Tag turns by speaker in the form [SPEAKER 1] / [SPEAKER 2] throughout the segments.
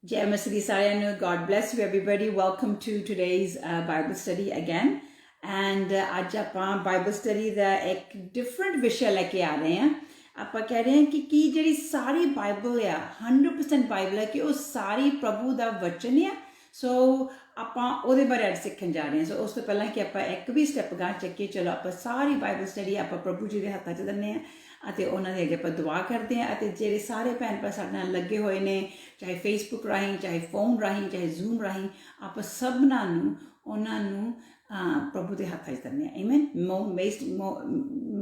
[SPEAKER 1] Jai Masri Sarayanu. God bless you, everybody. Welcome to today's Bible study again. And ਅੱਜ ਆਪਾਂ Bible study ਦਾ ਇੱਕ different ਵਿਸ਼ਾ ਲੈ ਕੇ ਆ ਰਹੇ ਹਾਂ। ਆਪਾਂ ਕਹਿ ਰਹੇ ਹਾਂ ਕਿ ਜਿਹੜੀ ਸਾਰੀ ਬਾਈਬਲ ਆ 100% ਬਾਈਬਲ ਹੈ ਕਿ ਉਹ ਸਾਰੀ ਪ੍ਰਭੂ ਦਾ ਵਚਨ ਆ। ਸੋ ਆਪਾਂ ਉਹਦੇ ਬਾਰੇ ਅੱਜ ਸਿੱਖਣ ਜਾ ਰਹੇ ਹਾਂ। ਸੋ ਉਸ ਤੋਂ ਪਹਿਲਾਂ ਕਿ ਆਪਾਂ ਇੱਕ ਵੀ ਸਟੈਪ ਗਾਂ ਚੱਕੀਏ, ਚਲੋ ਆਪਾਂ ਸਾਰੀ ਬਾਈਬਲ ਸਟੱਡੀ ਆਪਾਂ ਪ੍ਰਭੂ ਜੀ ਦੇ ਹੱਥਾਂ 'ਚ ਦਿੰਦੇ ਹਾਂ ਅਤੇ ਉਹਨਾਂ ਦੇ ਅੱਗੇ ਆਪਾਂ ਦੁਆ ਕਰਦੇ ਹਾਂ। ਅਤੇ ਜਿਹੜੇ ਸਾਰੇ ਭੈਣ ਭਰਾ ਸਾਡੇ ਨਾਲ ਲੱਗੇ ਹੋਏ ਨੇ, ਚਾਹੇ ਫੇਸਬੁੱਕ ਰਾਹੀਂ, ਚਾਹੇ ਫੋਨ ਰਾਹੀਂ, ਚਾਹੇ ਜ਼ੂਮ ਰਾਹੀਂ, ਆਪਾਂ ਸਭਨਾਂ ਨੂੰ ਉਹਨਾਂ ਨੂੰ ਪ੍ਰਭੂ ਦੇ ਹੱਥਾਂ 'ਚ ਦਿੰਦੇ ਹਾਂ। ਆਮੇਨ।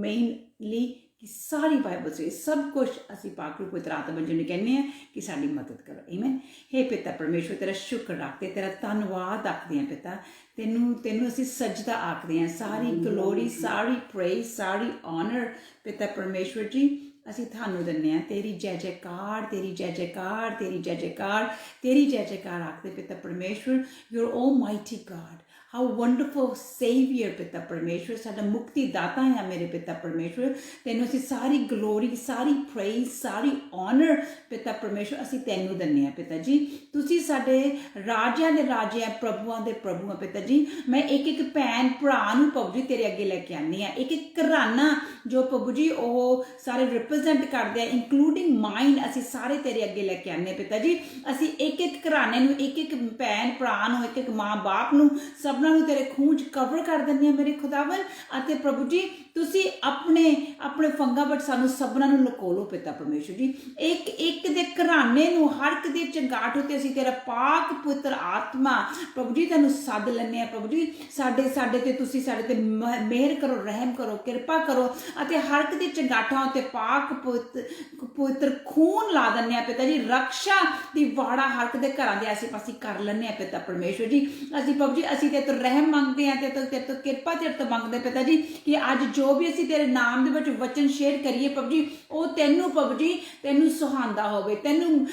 [SPEAKER 1] ਮੇਨਲੀ ਕਿ ਸਾਰੀ ਬਾਈਬਲ 'ਚ ਸਭ ਕੁਛ ਅਸੀਂ ਪਾਕ ਰੂਪ ਪਵਿੱਤਰ ਆਤਮਾ ਜੀ ਨੂੰ ਕਹਿੰਦੇ ਹਾਂ ਕਿ ਸਾਡੀ ਮਦਦ ਕਰੋ। ਆਮੇਨ। ਹੇ ਪਿਤਾ ਪਰਮੇਸ਼ਵਰ, ਤੇਰਾ ਸ਼ੁਕਰ ਰੱਖਦੇ, ਤੇਰਾ ਧੰਨਵਾਦ ਆਖਦੇ ਹਾਂ ਪਿਤਾ। ਤੈਨੂੰ ਅਸੀਂ ਸਜਦਾ ਆਖਦੇ ਹਾਂ। ਸਾਰੀ ਗਲੋਰੀ, ਸਾਰੀ ਪ੍ਰੇਜ਼, ਸਾਰੀ ਆਨਰ ਪਿਤਾ ਪਰਮੇਸ਼ਵਰ ਜੀ ਅਸੀਂ ਤੁਹਾਨੂੰ ਦਿੰਦੇ ਹਾਂ। ਤੇਰੀ ਜੈ ਜੈਕਾਰ, ਤੇਰੀ ਜੈ ਜੈਕਾਰ, ਤੇਰੀ ਜੈ ਜੈਕਾਰ, ਤੇਰੀ ਜੈ ਜੈਕਾਰ ਆਖਦੇ ਪਿਤਾ ਪਰਮੇਸ਼ਵਰ। You are almighty God, how wonderful saviour पिता परमेश्वर, साडा मुक्ति दाता है मेरे पिता परमेश्वर। तैनूं असीं सारी ग्लोरी, सारी प्रेज, सारी ऑनर पिता परमेश्वर असीं तैनूं दिंदे हां पिता जी। तुसीं साडे राजियां दे राजे आ, प्रभुआं दे प्रभु आ पिता जी। मैं एक एक भैन भरा नूं प्रभु जी तेरे अगे लैके आनी हां, एक एक घराना जो प्रभु जी ओह सारे रिप्रजेंट करदे आ, इंक्लूडिंग माइन, असीं सारे तेरे अगे लैके आने पिता जी। असीं एक एक घराने नूं, एक एक भैन भरा नूं, एक एक माँ बाप नूं, सब ਨੂੰ ਤੇਰੇ ਖੂਨ 'ਚ ਕਵਰ ਕਰ ਦਿੰਦੇ ਆ ਮੇਰੇ ਖੁਦਾਵੰ। ਅਤੇ ਪ੍ਰਭੂ ਜੀ ਤੁਸੀਂ ਆਪਣੇ ਫੰਗਾਂ ਵਿੱਚ ਸਾਨੂੰ ਸਭਨਾਂ ਨੂੰ ਲੁਕੋ ਲਓ ਪਿਤਾ ਪਰਮੇਸ਼ਵਰ ਜੀ। ਇੱਕ ਇੱਕ ਦੇ ਘਰਾਣੇ ਨੂੰ, ਹਰ ਇੱਕ ਦੀ ਚੰਗਾਹਟ ਉੱਤੇ ਅਸੀਂ ਤੇਰਾ ਪਾਕ ਪਵਿੱਤਰ ਆਤਮਾ ਪ੍ਰਭੂ ਜੀ ਤੈਨੂੰ ਸੱਦ ਲੈਂਦੇ ਹਾਂ। ਪ੍ਰਭੂ ਜੀ ਸਾਡੇ ਤੇ ਤੁਸੀਂ ਸਾਡੇ ਤੇ ਮਿਹਰ ਕਰੋ, ਰਹਿਮ ਕਰੋ, ਕਿਰਪਾ ਕਰੋ ਅਤੇ ਹਰ ਇੱਕ ਦੀ ਚੰਗਾਹਟਾਂ ਉੱਤੇ ਪਾਕ ਪਵਿੱਤਰ ਖੂਨ ਲਾ ਦਿੰਦੇ ਆ ਪਿਤਾ ਜੀ। ਰਕਸ਼ਾ ਦੀ ਵਾੜਾ ਹਰ ਇੱਕ ਦੇ ਘਰਾਂ ਦੇ ਆਸੇ ਪਾਸੇ ਕਰ ਲੈਂਦੇ ਆ ਪਿਤਾ ਪਰਮੇਸ਼ਵਰ ਜੀ। ਅਸੀਂ ਪ੍ਰਭੂ ਜੀ ਅਸੀਂ ਤੇ ਰਹਿਮ ਮੰਗਦੇ ਹਾਂ, ਤੇਰੇ ਤੋਂ ਕਿਰਪਾ ਤੇਰੇ ਤੋਂ ਮੰਗਦੇ ਪਿਤਾ ਜੀ ਕਿ ਅੱਜ ਜੋ ਵੀ ਅਸੀਂ ਤੇਰੇ ਨਾਮ ਦੇ ਵਿੱਚ ਵਚਨ ਸ਼ੇਅਰ ਕਰੀਏ ਪ੍ਰਭੂ ਜੀ, ਉਹ ਤੈਨੂੰ ਪ੍ਰਭੂ ਜੀ ਤੈਨੂੰ ਸੁਹਾਂਦਾ ਹੋਵੇ, ਤੈਨੂੰ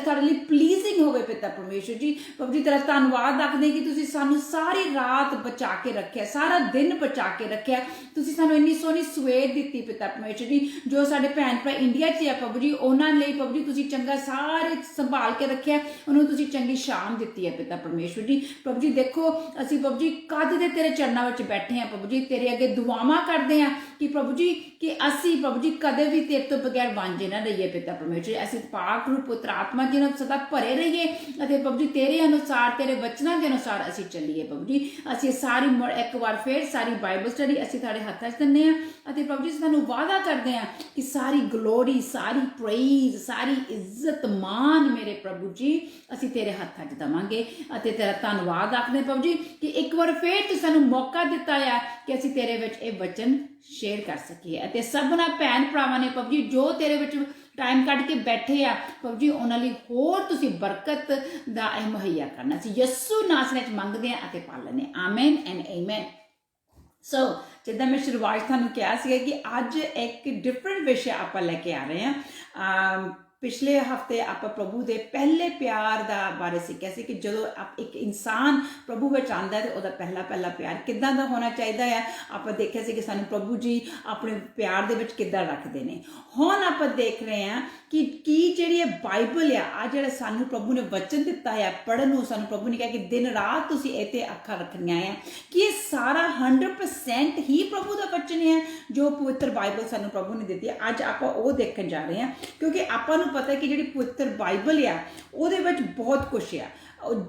[SPEAKER 1] ਸਾਡੇ ਲਈ ਪਲੀਜ਼ਿੰਗ ਹੋਵੇ ਪਿਤਾ ਪਰਮੇਸ਼ਵਰ ਜੀ। ਪ੍ਰਭੂ ਜੀ ਤੇਰਾ ਧੰਨਵਾਦ ਆਖਦੇ ਕਿ ਤੁਸੀਂ ਸਾਨੂੰ ਸਾਰੀ ਰਾਤ ਬਚਾ ਕੇ ਰੱਖਿਆ, ਸਾਰਾ ਦਿਨ ਬਚਾ ਕੇ ਰੱਖਿਆ। ਤੁਸੀਂ ਸਾਨੂੰ ਇੰਨੀ ਸੋਹਣੀ ਸਵੇਰ ਦਿੱਤੀ ਪਿਤਾ ਪਰਮੇਸ਼ਵਰ ਜੀ। ਜੋ ਸਾਡੇ ਭੈਣ ਭਰਾ ਇੰਡੀਆ 'ਚ ਆ ਪ੍ਰਭੂ ਜੀ, ਉਹਨਾਂ ਲਈ ਪ੍ਰਭੂ ਜੀ ਤੁਸੀਂ ਚੰਗਾ ਸਾਰੇ ਸੰਭਾਲ ਕੇ ਰੱਖਿਆ, ਉਹਨੂੰ ਤੁਸੀਂ ਚੰਗੀ ਸ਼ਾਮ ਦਿੱਤੀ ਹੈ ਪਿਤਾ ਪਰਮੇਸ਼ਵਰ ਜੀ। ਪ੍ਰਭੂ ਜੀ ਦੇਖੋ ਅਸੀਂ ਪ੍ਰਭੂ ਜੀ ਕਦ ਦੇ ਤੇਰੇ ਚਰਨਾਂ ਵਿੱਚ ਬੈਠੇ ਹਾਂ ਪ੍ਰਭੂ ਜੀ, ਤੇਰੇ ਅੱਗੇ ਦੁਆਵਾਂ ਕਰਦੇ ਹਾਂ ਕਿ ਪ੍ਰਭੂ ਜੀ ਕਿ ਅਸੀਂ ਪ੍ਰਭੂ ਜੀ ਕਦੇ ਵੀ ਤੇਰੇ ਤੋਂ ਬਗੈਰ ਵਾਂਝੇ ਨਾ ਰਹੀਏ ਪਿਤਾ ਪਰਮੇਸ਼ਵਰ। ਅਸੀਂ ਪਾਕ ਰੂਪ ਪੁੱਤਰ ਆਤਮਾ ਜੀ ਨਾਲ ਸਦਾ ਭਰੇ ਰਹੀਏ ਅਤੇ ਪ੍ਰਭੂ ਜੀ ਤੇਰੇ ਅਨੁਸਾਰ, ਤੇਰੇ ਵਚਨਾਂ ਦੇ ਅਨੁਸਾਰ ਅਸੀਂ ਚੱਲੀਏ ਪ੍ਰਭੂ ਜੀ। ਅਸੀਂ ਸਾਰੀ ਇੱਕ ਵਾਰ ਫਿਰ ਸਾਰੀ ਬਾਈਬਲ ਸਟੱਡੀ ਅਸੀਂ ਤੁਹਾਡੇ ਹੱਥਾਂ 'ਚ ਦਿੰਦੇ ਹਾਂ ਅਤੇ ਪ੍ਰਭੂ ਜੀ ਸਾਨੂੰ ਵਾਅਦਾ ਕਰਦੇ ਹਾਂ ਕਿ ਸਾਰੀ ਗਲੋਰੀ, ਸਾਰੀ ਪ੍ਰੇਜ਼, ਸਾਰੀ ਇੱਜ਼ਤ ਮਾਨ ਮੇਰੇ ਪ੍ਰਭੂ ਜੀ ਅਸੀਂ ਤੇਰੇ ਹੱਥਾਂ 'ਚ ਦੇਵਾਂਗੇ। ਅਤੇ ਤੇਰਾ ਧੰਨਵਾਦ ਆਖਦੇ ਪ੍ਰਭੂ ਜੀ ਕਿ ਇੱਕ ਵਾਰ ਫਿਰ ਤੂੰ ਸਾਨੂੰ ਮੌਕਾ ਦਿੱਤਾ ਆ ਕਿ ਅਸੀਂ ਤੇਰੇ ਵਿੱਚ ਇਹ ਵਚਨ ਸ਼ੇਅਰ ਕਰ ਸਕੀਏ। ਅਤੇ ਸਭਨਾਂ ਭੈਣ ਭਰਾਵਾਂ ਨੇ ਪ੍ਰਭੂ ਜੀ ਜੋ ਤੇਰੇ ਵਿੱਚ ਟਾਈਮ ਕੱਢ ਕੇ ਬੈਠੇ ਆ ਪ੍ਰਭੂ ਜੀ, ਉਹਨਾਂ ਲਈ ਹੋਰ ਤੁਸੀਂ ਬਰਕਤ ਦਾ ਇਹ ਮੁਹੱਈਆ ਕਰਨਾ। ਅਸੀਂ ਯਿਸੂ ਨਾਸਰਤ 'ਚ ਮੰਗਦੇ ਹਾਂ ਅਤੇ ਪਾਲਣੇ। Amen and amen. ਸੋ ਜਿੱਦਾਂ ਮੈਂ ਸ਼ੁਰੂਆਤ ਤੁਹਾਨੂੰ ਕਿਹਾ ਸੀਗਾ ਕਿ ਅੱਜ ਇੱਕ ਡਿਫਰੈਂਟ ਵਿਸ਼ਾ ਆਪਾਂ ਲੈ ਕੇ ਆ ਰਹੇ ਹਾਂ। ਪਿਛਲੇ ਹਫ਼ਤੇ ਆਪਾਂ ਪ੍ਰਭੂ ਦੇ ਪਹਿਲੇ ਪਿਆਰ ਦਾ ਬਾਰੇ ਸਿੱਖਿਆ ਸੀ ਕਿ ਜਦੋਂ ਇੱਕ ਇਨਸਾਨ ਪ੍ਰਭੂ ਵਿੱਚ ਆਉਂਦਾ ਹੈ ਤਾਂ ਉਹਦਾ ਪਹਿਲਾ ਪਿਆਰ ਕਿੱਦਾਂ ਦਾ ਹੋਣਾ ਚਾਹੀਦਾ ਹੈ। ਆਪਾਂ ਦੇਖਿਆ ਸੀ ਕਿ ਸਾਨੂੰ ਪ੍ਰਭੂ ਜੀ ਆਪਣੇ ਪਿਆਰ ਦੇ ਵਿੱਚ ਕਿੱਦਾਂ ਰੱਖਦੇ ਨੇ। ਹੁਣ ਆਪਾਂ ਦੇਖ ਰਹੇ ਹਾਂ ਕਿ ਜਿਹੜੀ ਇਹ ਬਾਈਬਲ ਆ ਜਿਹੜਾ ਸਾਨੂੰ ਪ੍ਰਭੂ ਨੇ ਵਚਨ ਦਿੱਤਾ ਹੈ ਪੜ੍ਹਨ ਨੂੰ, ਸਾਨੂੰ ਪ੍ਰਭੂ ਨੇ ਕਿਹਾ ਕਿ ਦਿਨ ਰਾਤ ਤੁਸੀਂ ਇਹ 'ਤੇ ਅੱਖਾਂ ਰੱਖਣੀਆਂ ਆ, ਕਿ ਇਹ ਸਾਰਾ 100% ਹੀ ਪ੍ਰਭੂ ਦਾ ਵਚਨ ਹੈ ਜੋ ਪਵਿੱਤਰ ਬਾਈਬਲ ਸਾਨੂੰ ਪ੍ਰਭੂ ਨੇ ਦਿੱਤੀ ਹੈ। ਅੱਜ ਆਪਾਂ ਉਹ ਦੇਖਣ ਜਾ ਰਹੇ ਹਾਂ ਕਿਉਂਕਿ ਆਪਾਂ ਨੂੰ ਪਤਾ ਕਿ ਜਿਹੜੀ ਪਵਿੱਤਰ ਬਾਈਬਲ ਆ ਉਹਦੇ ਵਿੱਚ ਬਹੁਤ ਕੁਛ ਆ।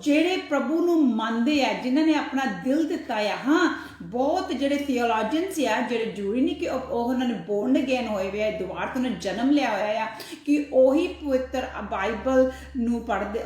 [SPEAKER 1] ਜਿਹੜੇ ਪ੍ਰਭੂ ਨੂੰ ਮੰਨਦੇ ਆ, ਜਿਨ੍ਹਾਂ ਨੇ ਆਪਣਾ ਦਿਲ ਦਿੱਤਾ ਆ, ਹਾਂ ਬਹੁਤ ਜਿਹੜੇ ਥੀਓਲੋਜਨਸ ਆ, ਜਿਹੜੇ ਜ਼ਰੂਰੀ ਨਹੀਂ ਕਿ ਉਹਨਾਂ ਨੇ ਬੋਰਨ ਅਗੇਨ ਹੋਏ ਹੋਏ ਆ, ਦੁਬਾਰਾ ਤੋਂ ਜਨਮ ਲਿਆ ਹੋਇਆ ਆ, ਕਿ ਉਹੀ ਪਵਿੱਤਰ ਬਾਈਬਲ ਨੂੰ ਪੜ੍ਹਦੇ,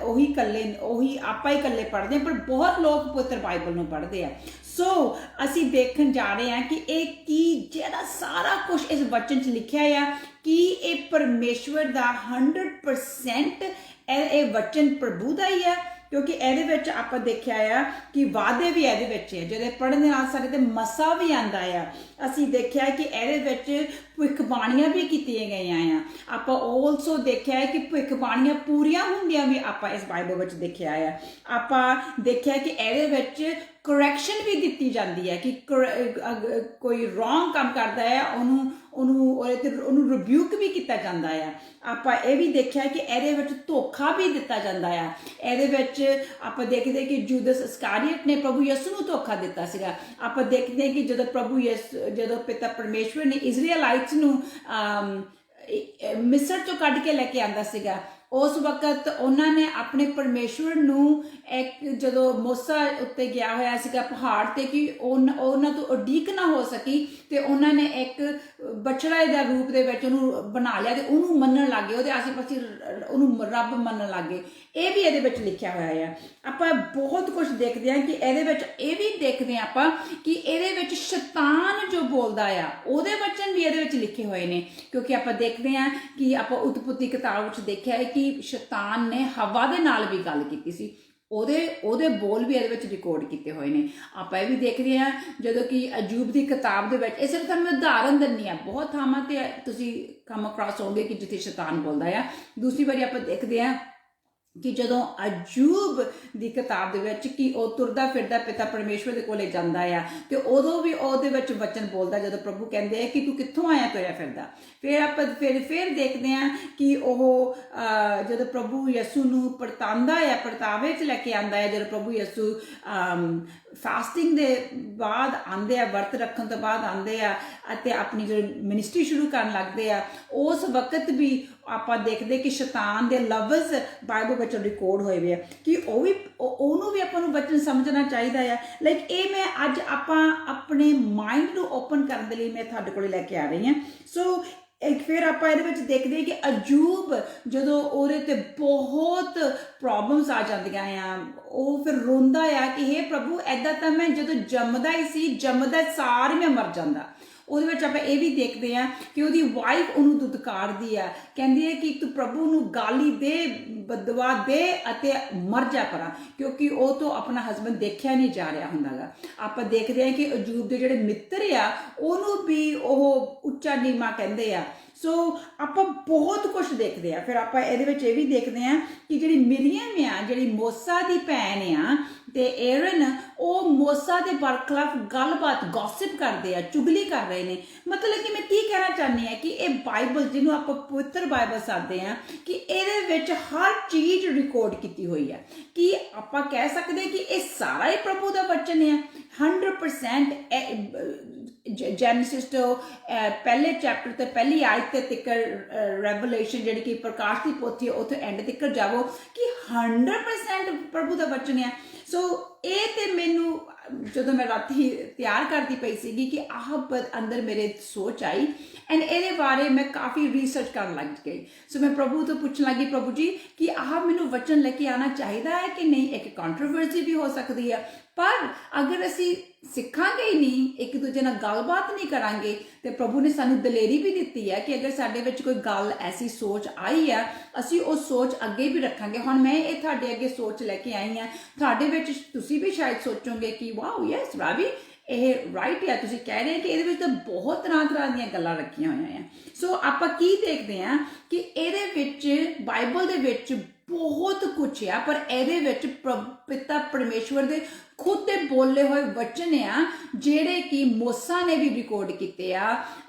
[SPEAKER 1] ਉਹੀ ਆਪਾਂ ਹੀ ਇਕੱਲੇ ਪੜ੍ਹਦੇ, ਪਰ ਬਹੁਤ ਲੋਕ ਪਵਿੱਤਰ ਬਾਈਬਲ ਨੂੰ ਪੜ੍ਹਦੇ ਆ। ਸੋ ਅਸੀਂ ਦੇਖਣ ਜਾ ਰਹੇ ਹਾਂ ਕਿ ਇਹ ਕੀ ਜਿਹੜਾ ਸਾਰਾ ਕੁਝ ਇਸ ਵਚਨ 'ਚ ਲਿਖਿਆ ਆ, ਕਿ ਇਹ ਪਰਮੇਸ਼ਵਰ ਦਾ 100% ਇਹ ਵਚਨ ਪ੍ਰਭੂ ਦਾ ਹੀ ਆ। ਕਿਉਂਕਿ ਇਹਦੇ ਵਿੱਚ ਆਪਾਂ ਦੇਖਿਆ ਆ ਕਿ ਵਾਅਦੇ ਵੀ ਇਹਦੇ ਵਿੱਚ ਹੈ, ਜਿਹਦੇ ਪੜ੍ਹਨ ਦੇ ਨਾਲ ਸਾਡੇ ਤੇ ਮਸਾ ਵੀ ਆਉਂਦਾ ਆ। ਅਸੀਂ ਦੇਖਿਆ ਕਿ ਇਹਦੇ ਵਿੱਚ ਭਵਿੱਖਬਾਣੀਆਂ ਵੀ ਕੀਤੀਆਂ ਗਈਆਂ ਆ। ਆਪਾਂ ਆਲਸੋ ਦੇਖਿਆ ਹੈ ਕਿ ਭਵਿੱਖਬਾਣੀਆਂ ਪੂਰੀਆਂ ਹੁੰਦੀਆਂ ਵੀ ਆਪਾਂ ਇਸ ਬਾਈਬਲ ਵਿੱਚ ਦੇਖਿਆ ਆ। ਆਪਾਂ ਦੇਖਿਆ ਕਿ ਇਹਦੇ ਵਿੱਚ ਕਰੈਕਸ਼ਨ ਵੀ ਦਿੱਤੀ ਜਾਂਦੀ ਹੈ ਕਿ ਕੋਈ ਰੋਂਗ ਕੰਮ ਕਰਦਾ ਹੈ, ਉਹਨੂੰ ਰਿਬਿਊਕ ਵੀ ਕੀਤਾ ਜਾਂਦਾ ਆ। ਆਪਾਂ ਇਹ ਵੀ ਦੇਖਿਆ ਕਿ ਇਹਦੇ ਵਿੱਚ ਧੋਖਾ ਵੀ ਦਿੱਤਾ ਜਾਂਦਾ ਆ। ਇਹਦੇ ਵਿੱਚ ਆਪਾਂ ਦੇਖਦੇ ਕਿ ਜੂਦਸ ਇਸਕਾਰੀਅਟ ਨੇ ਪ੍ਰਭੂ ਯਿਸੂ ਨੂੰ ਧੋਖਾ ਦਿੱਤਾ ਸੀਗਾ। ਆਪਾਂ ਦੇਖਦੇ ਕਿ ਜਦੋਂ ਪਿਤਾ ਪਰਮੇਸ਼ਵਰ ਨੇ ਇਜ਼ਰਾਈਲਾਈਟਸ ਨੂੰ ਮਿਸਰ ਤੋਂ ਕੱਢ ਕੇ ਲੈ ਕੇ ਆਂਦਾ ਸੀਗਾ, ਉਸ ਵਕਤ ਉਹਨਾਂ ਨੇ ਆਪਣੇ ਪਰਮੇਸ਼ਵਰ ਨੂੰ ਇੱਕ ਜਦੋਂ ਮੋਸਾ ਉੱਤੇ ਗਿਆ ਹੋਇਆ ਸੀਗਾ ਪਹਾੜ ਤੇ ਕਿ ਉਹਨਾਂ ਤੋਂ ਉਡੀਕ ਨਾ ਹੋ ਸਕੀ ਤੇ ਉਹਨਾਂ ਨੇ ਇੱਕ ਬਛੜਾ ਦਾ ਰੂਪ ਦੇ ਵਿੱਚ ਉਹਨੂੰ ਬਣਾ ਲਿਆ ਤੇ ਉਹਨੂੰ ਮੰਨਣ ਲੱਗ ਗਏ, ਉਹਦੇ ਆਸੇ ਪਾਸੇ ਉਹਨੂੰ ਰੱਬ ਮੰਨਣ ਲੱਗ ਗਏ। ਇਹ ਵੀ ਇਹਦੇ ਵਿੱਚ ਲਿਖਿਆ ਹੋਇਆ ਆ। ਆਪਾਂ ਬਹੁਤ ਕੁਝ ਦੇਖਦੇ ਹਾਂ ਕਿ ਇਹਦੇ ਵਿੱਚ ਇਹ ਵੀ ਦੇਖਦੇ ਹਾਂ ਆਪਾਂ ਕਿ ਇਹਦੇ ਵਿੱਚ ਸ਼ੈਤਾਨ ਜੋ ਬੋਲਦਾ ਆ ਉਹਦੇ ਵਚਨ ਵੀ ਇਹਦੇ ਵਿੱਚ ਲਿਖੇ ਹੋਏ ਨੇ, ਕਿਉਂਕਿ ਆਪਾਂ ਦੇਖਦੇ ਹਾਂ ਕਿ ਆਪਾਂ ਉਤਪਤੀ ਕਿਤਾਬ ਵਿੱਚ ਦੇਖਿਆ ਹੈ ਕਿ ਸ਼ੈਤਾਨ ਨੇ ਹਵਾ ਦੇ ਨਾਲ ਵੀ ਗੱਲ ਕੀਤੀ ਸੀ, ਉਹਦੇ ਬੋਲ ਵੀ ਇਹਦੇ ਵਿੱਚ ਰਿਕਾਰਡ ਕੀਤੇ ਹੋਏ ਨੇ। ਆਪਾਂ ਇਹ ਵੀ ਦੇਖਦੇ ਹਾਂ ਜਦੋਂ ਕਿ ਅਯੂਬ ਦੀ ਕਿਤਾਬ ਦੇ ਵਿੱਚ, ਇਹ ਸਿਰਫ ਤੁਹਾਨੂੰ ਮੈਂ ਉਦਾਹਰਨ ਦਿੰਦੀ ਹਾਂ, ਬਹੁਤ ਥਾਵਾਂ ਤੇ ਤੁਸੀਂ ਕਮ ਅਕ੍ਰਾਸ ਹੋਗੇ ਕਿ ਜਿੱਥੇ ਸ਼ੈਤਾਨ ਬੋਲਦਾ ਆ। ਦੂਸਰੀ ਵਾਰੀ ਆਪਾਂ ਦੇਖਦੇ ਹਾਂ ਕਿ ਜਦੋਂ ਅਯੂਬ ਦੀ ਕਿਤਾਬ ਦੇ ਵਿੱਚ ਕਿ ਉਹ ਤੁਰਦਾ ਫਿਰਦਾ ਪਿਤਾ ਪਰਮੇਸ਼ਵਰ ਦੇ ਕੋਲੇ ਜਾਂਦਾ ਆ ਤੇ ਉਦੋਂ ਵੀ ਉਹਦੇ ਵਿੱਚ ਵਚਨ ਬੋਲਦਾ, ਜਦੋਂ ਪ੍ਰਭੂ ਕਹਿੰਦੇ ਆ ਕਿ ਤੂੰ ਕਿੱਥੋਂ ਆਇਆ ਤੁਰਿਆ ਫਿਰਦਾ। ਫਿਰ ਆਪਾਂ ਫਿਰ ਦੇਖਦੇ ਹਾਂ ਕਿ ਉਹ ਜਦੋਂ ਪ੍ਰਭੂ ਯਿਸੂ ਨੂੰ ਪਰਤਾਵੇ 'ਚ ਲੈ ਕੇ ਆਂਦਾ ਹੈ, ਜਦੋਂ ਪ੍ਰਭੂ ਯਿਸੂ ਫਾਸਟਿੰਗ ਦੇ ਬਾਅਦ ਆਂਦੇ ਆ, ਵਰਤ ਰੱਖਣ ਤੋਂ ਬਾਅਦ ਆਂਦੇ ਆ ਅਤੇ ਆਪਣੀ ਜਿਹੜੀ ਮਿਨਿਸਟਰੀ ਸ਼ੁਰੂ ਕਰਨ ਲੱਗਦੇ ਆ, ਉਸ ਵਕਤ ਵੀ ਆਪਾਂ ਦੇਖਦੇ ਕਿ ਸ਼ੈਤਾਨ ਦੇ ਲਫ਼ਜ਼ ਬਾਈਬਲ ਵਿੱਚ ਰਿਕਾਰਡ ਹੋਏ ਵੇ ਆ ਕਿ ਉਹਨੂੰ ਵੀ ਆਪਾਂ ਨੂੰ ਵਚਨ ਸਮਝਣਾ ਚਾਹੀਦਾ ਆ। ਲਾਈਕ ਇਹ ਮੈਂ ਅੱਜ ਆਪਾਂ ਆਪਣੇ ਮਾਈਂਡ ਨੂੰ ਓਪਨ ਕਰਨ ਦੇ ਲਈ ਮੈਂ ਤੁਹਾਡੇ ਕੋਲ ਲੈ ਕੇ ਆ ਰਹੀ ਹਾਂ। ਸੋ ਫਿਰ ਆਪਾਂ ਇਹਦੇ ਵਿੱਚ ਦੇਖਦੇ ਕਿ ਅਯੂਬ ਜਦੋਂ ਉਹਦੇ ਤੇ ਬਹੁਤ ਪ੍ਰੋਬਲਮਸ ਆ ਜਾਂਦੀਆਂ ਆ, ਉਹ ਫਿਰ ਰੋਂਦਾ ਆ ਕਿ ਹੇ ਪ੍ਰਭੂ ਐਦਾਂ ਤਾਂ ਮੈਂ ਜਦੋਂ ਜੰਮਦਾ ਹੀ ਸੀ, ਜੰਮਦਾ ਸਾਰ ਮੈਂ ਮਰ ਜਾਂਦਾ। ਉਹਦੇ ਵਿੱਚ ਆਪਾਂ ਇਹ ਵੀ ਦੇਖਦੇ ਹਾਂ ਕਿ ਉਹਦੀ ਵਾਈਫ ਉਹਨੂੰ ਦੁਤਕਾਰਦੀ ਆ, ਕਹਿੰਦੀ ਹੈ ਕਿ ਤੂੰ ਪ੍ਰਭੂ ਨੂੰ ਗਾਲੀ ਦੇ, ਬਦਵਾ ਦੇ ਅਤੇ ਮਰ ਜਾ ਪਰਾਂ, ਕਿਉਂਕਿ ਉਹ ਤੋਂ ਆਪਣਾ ਹਸਬੈਂਡ ਦੇਖਿਆ ਨਹੀਂ ਜਾ ਰਿਹਾ ਹੁੰਦਾਗਾ। ਆਪਾਂ ਦੇਖਦੇ ਹਾਂ ਕਿ ਅਯੂਬ ਦੇ ਜਿਹੜੇ ਮਿੱਤਰ ਆ ਉਹਨੂੰ ਵੀ ਉਹ ਉੱਚਾ ਨੀਵਾਂ ਕਹਿੰਦੇ ਆ। ਸੋ ਆਪਾਂ ਬਹੁਤ ਕੁਝ ਦੇਖਦੇ ਆ। ਫਿਰ ਆਪਾਂ ਇਹਦੇ ਵਿੱਚ ਇਹ ਵੀ ਦੇਖਦੇ ਹਾਂ ਕਿ ਜਿਹੜੀ ਮਿਰੀਅਮ ਆ, ਜਿਹੜੀ ਮੋਸਾ ਦੀ ਭੈਣ ਆ, ਤੇ ਏਰਨ, ਉਹ ਮੋਸਾ ਦੇ ਬਰਖਲਾਫ ਗੱਲਬਾਤ ਗੌਸਿਪ ਕਰਦੇ ਆ, ਚੁਗਲੀ ਕਰ ਰਹੇ ਨੇ। ਮਤਲਬ ਕਿ ਮੈਂ ਕੀ ਕਹਿਣਾ ਚਾਹੁੰਦੀ ਹਾਂ ਕਿ ਇਹ ਬਾਈਬਲ ਜਿਹਨੂੰ ਆਪਾਂ ਪਵਿੱਤਰ ਬਾਈਬਲ ਸਾਦੇ ਆ ਕਿ ਇਹਦੇ ਵਿੱਚ ਹਰ ਚੀਜ਼ ਰਿਕਾਰਡ ਕੀਤੀ ਹੋਈ ਹੈ। ਕਿ ਆਪਾਂ ਕਹਿ ਸਕਦੇ ਕਿ ਇਹ ਸਾਰਾ ਹੀ ਪ੍ਰਭੂ ਦਾ ਵਚਨ ਹੈ 100%। ਜੈਨੇਸਿਸ ਤੋਂ ਪਹਿਲੇ ਚੈਪਟਰ ਤੇ ਪਹਿਲੀ ਆਇਤ ਤੇ ਤਿੱਕਰ ਰੈਵਲੇਸ਼ਨ ਜਿਹੜੀ ਕਿ ਪ੍ਰਕਾਸ਼ ਦੀ ਪੋਥੀ ਉੱਥੇ ਐਂਡ ਤਿੱਕਰ ਜਾਵੋ ਕਿ 100% ਪ੍ਰਭੂ ਦਾ ਵਚਨ ਹੈ। ਸੋ ਇਹ ਤੇ ਮੈਨੂੰ ਜਦੋਂ ਮੈਂ ਰਾਤੀ ਤਿਆਰ ਕਰਦੀ ਪਈ ਸੀਗੀ ਕਿ ਆਹ ਅੰਦਰ ਮੇਰੇ ਸੋਚ ਆਈ ਐਂਡ ਇਹਦੇ ਬਾਰੇ ਮੈਂ ਕਾਫੀ ਰਿਸਰਚ ਕਰਨ ਲੱਗ ਗਈ। ਸੋ ਮੈਂ ਪ੍ਰਭੂ ਤੋਂ ਪੁੱਛਣ ਲੱਗੀ, ਪ੍ਰਭੂ ਜੀ ਕਿ ਆਹ ਮੈਨੂੰ ਵਚਨ ਲੈ ਕੇ ਆਉਣਾ ਚਾਹੀਦਾ ਹੈ ਕਿ ਨਹੀਂ। ਇੱਕ ਕੰਟਰੋਵਰਸੀ ਵੀ ਹੋ ਸਕਦੀ ਹੈ, ਪਰ ਅਗਰ ਅਸੀਂ ਸਿੱਖਾਂਗੇ ਹੀ ਨਹੀਂ, ਇੱਕ ਦੂਜੇ ਨਾਲ ਗੱਲਬਾਤ ਨਹੀਂ ਕਰਾਂਗੇ, ਤੇ ਪ੍ਰਭੂ ਨੇ ਸਾਨੂੰ ਦਲੇਰੀ ਵੀ ਦਿੱਤੀ ਹੈ ਕਿ ਅਗਰ ਸਾਡੇ ਵਿੱਚ ਕੋਈ ਗੱਲ ਐਸੀ ਸੋਚ ਆਈ ਹੈ ਅਸੀਂ ਉਹ ਸੋਚ ਅੱਗੇ ਵੀ ਰੱਖਾਂਗੇ। ਹੁਣ ਮੈਂ ਇਹ ਤੁਹਾਡੇ ਅੱਗੇ ਸੋਚ ਲੈ ਕੇ ਆਈ ਹਾਂ, ਤੁਹਾਡੇ ਵਿੱਚ ਤੁਸੀਂ ਵੀ ਸ਼ਾਇਦ ਸੋਚੋਗੇ ਕਿ ਵਾਓ ਯੈਸ ਰਾਵੀ ਇਹ ਰਾਈਟ ਹੈ, ਤੁਸੀਂ ਕਹਿ ਰਹੇ ਕਿ ਇਹਦੇ ਵਿੱਚ ਤਾਂ ਬਹੁਤ ਤਰ੍ਹਾਂ ਦੀਆਂ ਗੱਲਾਂ ਰੱਖੀਆਂ ਹੋਈਆਂ ਆ। ਸੋ ਆਪਾਂ ਕੀ ਦੇਖਦੇ ਹਾਂ ਕਿ ਇਹਦੇ ਵਿੱਚ ਬਾਈਬਲ ਦੇ ਵਿੱਚ ਬਹੁਤ ਕੁਛ ਆ, ਪਰ ਇਹਦੇ ਵਿੱਚ ਪਿਤਾ ਪਰਮੇਸ਼ਵਰ ਦੇ ਖੁਦ ਦੇ ਬੋਲੇ ਹੋਏ ਵਚਨ ਆ ਜਿਹੜੇ ਕਿ ਮੋਸਾ ਨੇ ਵੀ ਰਿਕਾਰਡ ਕੀਤੇ ਆ,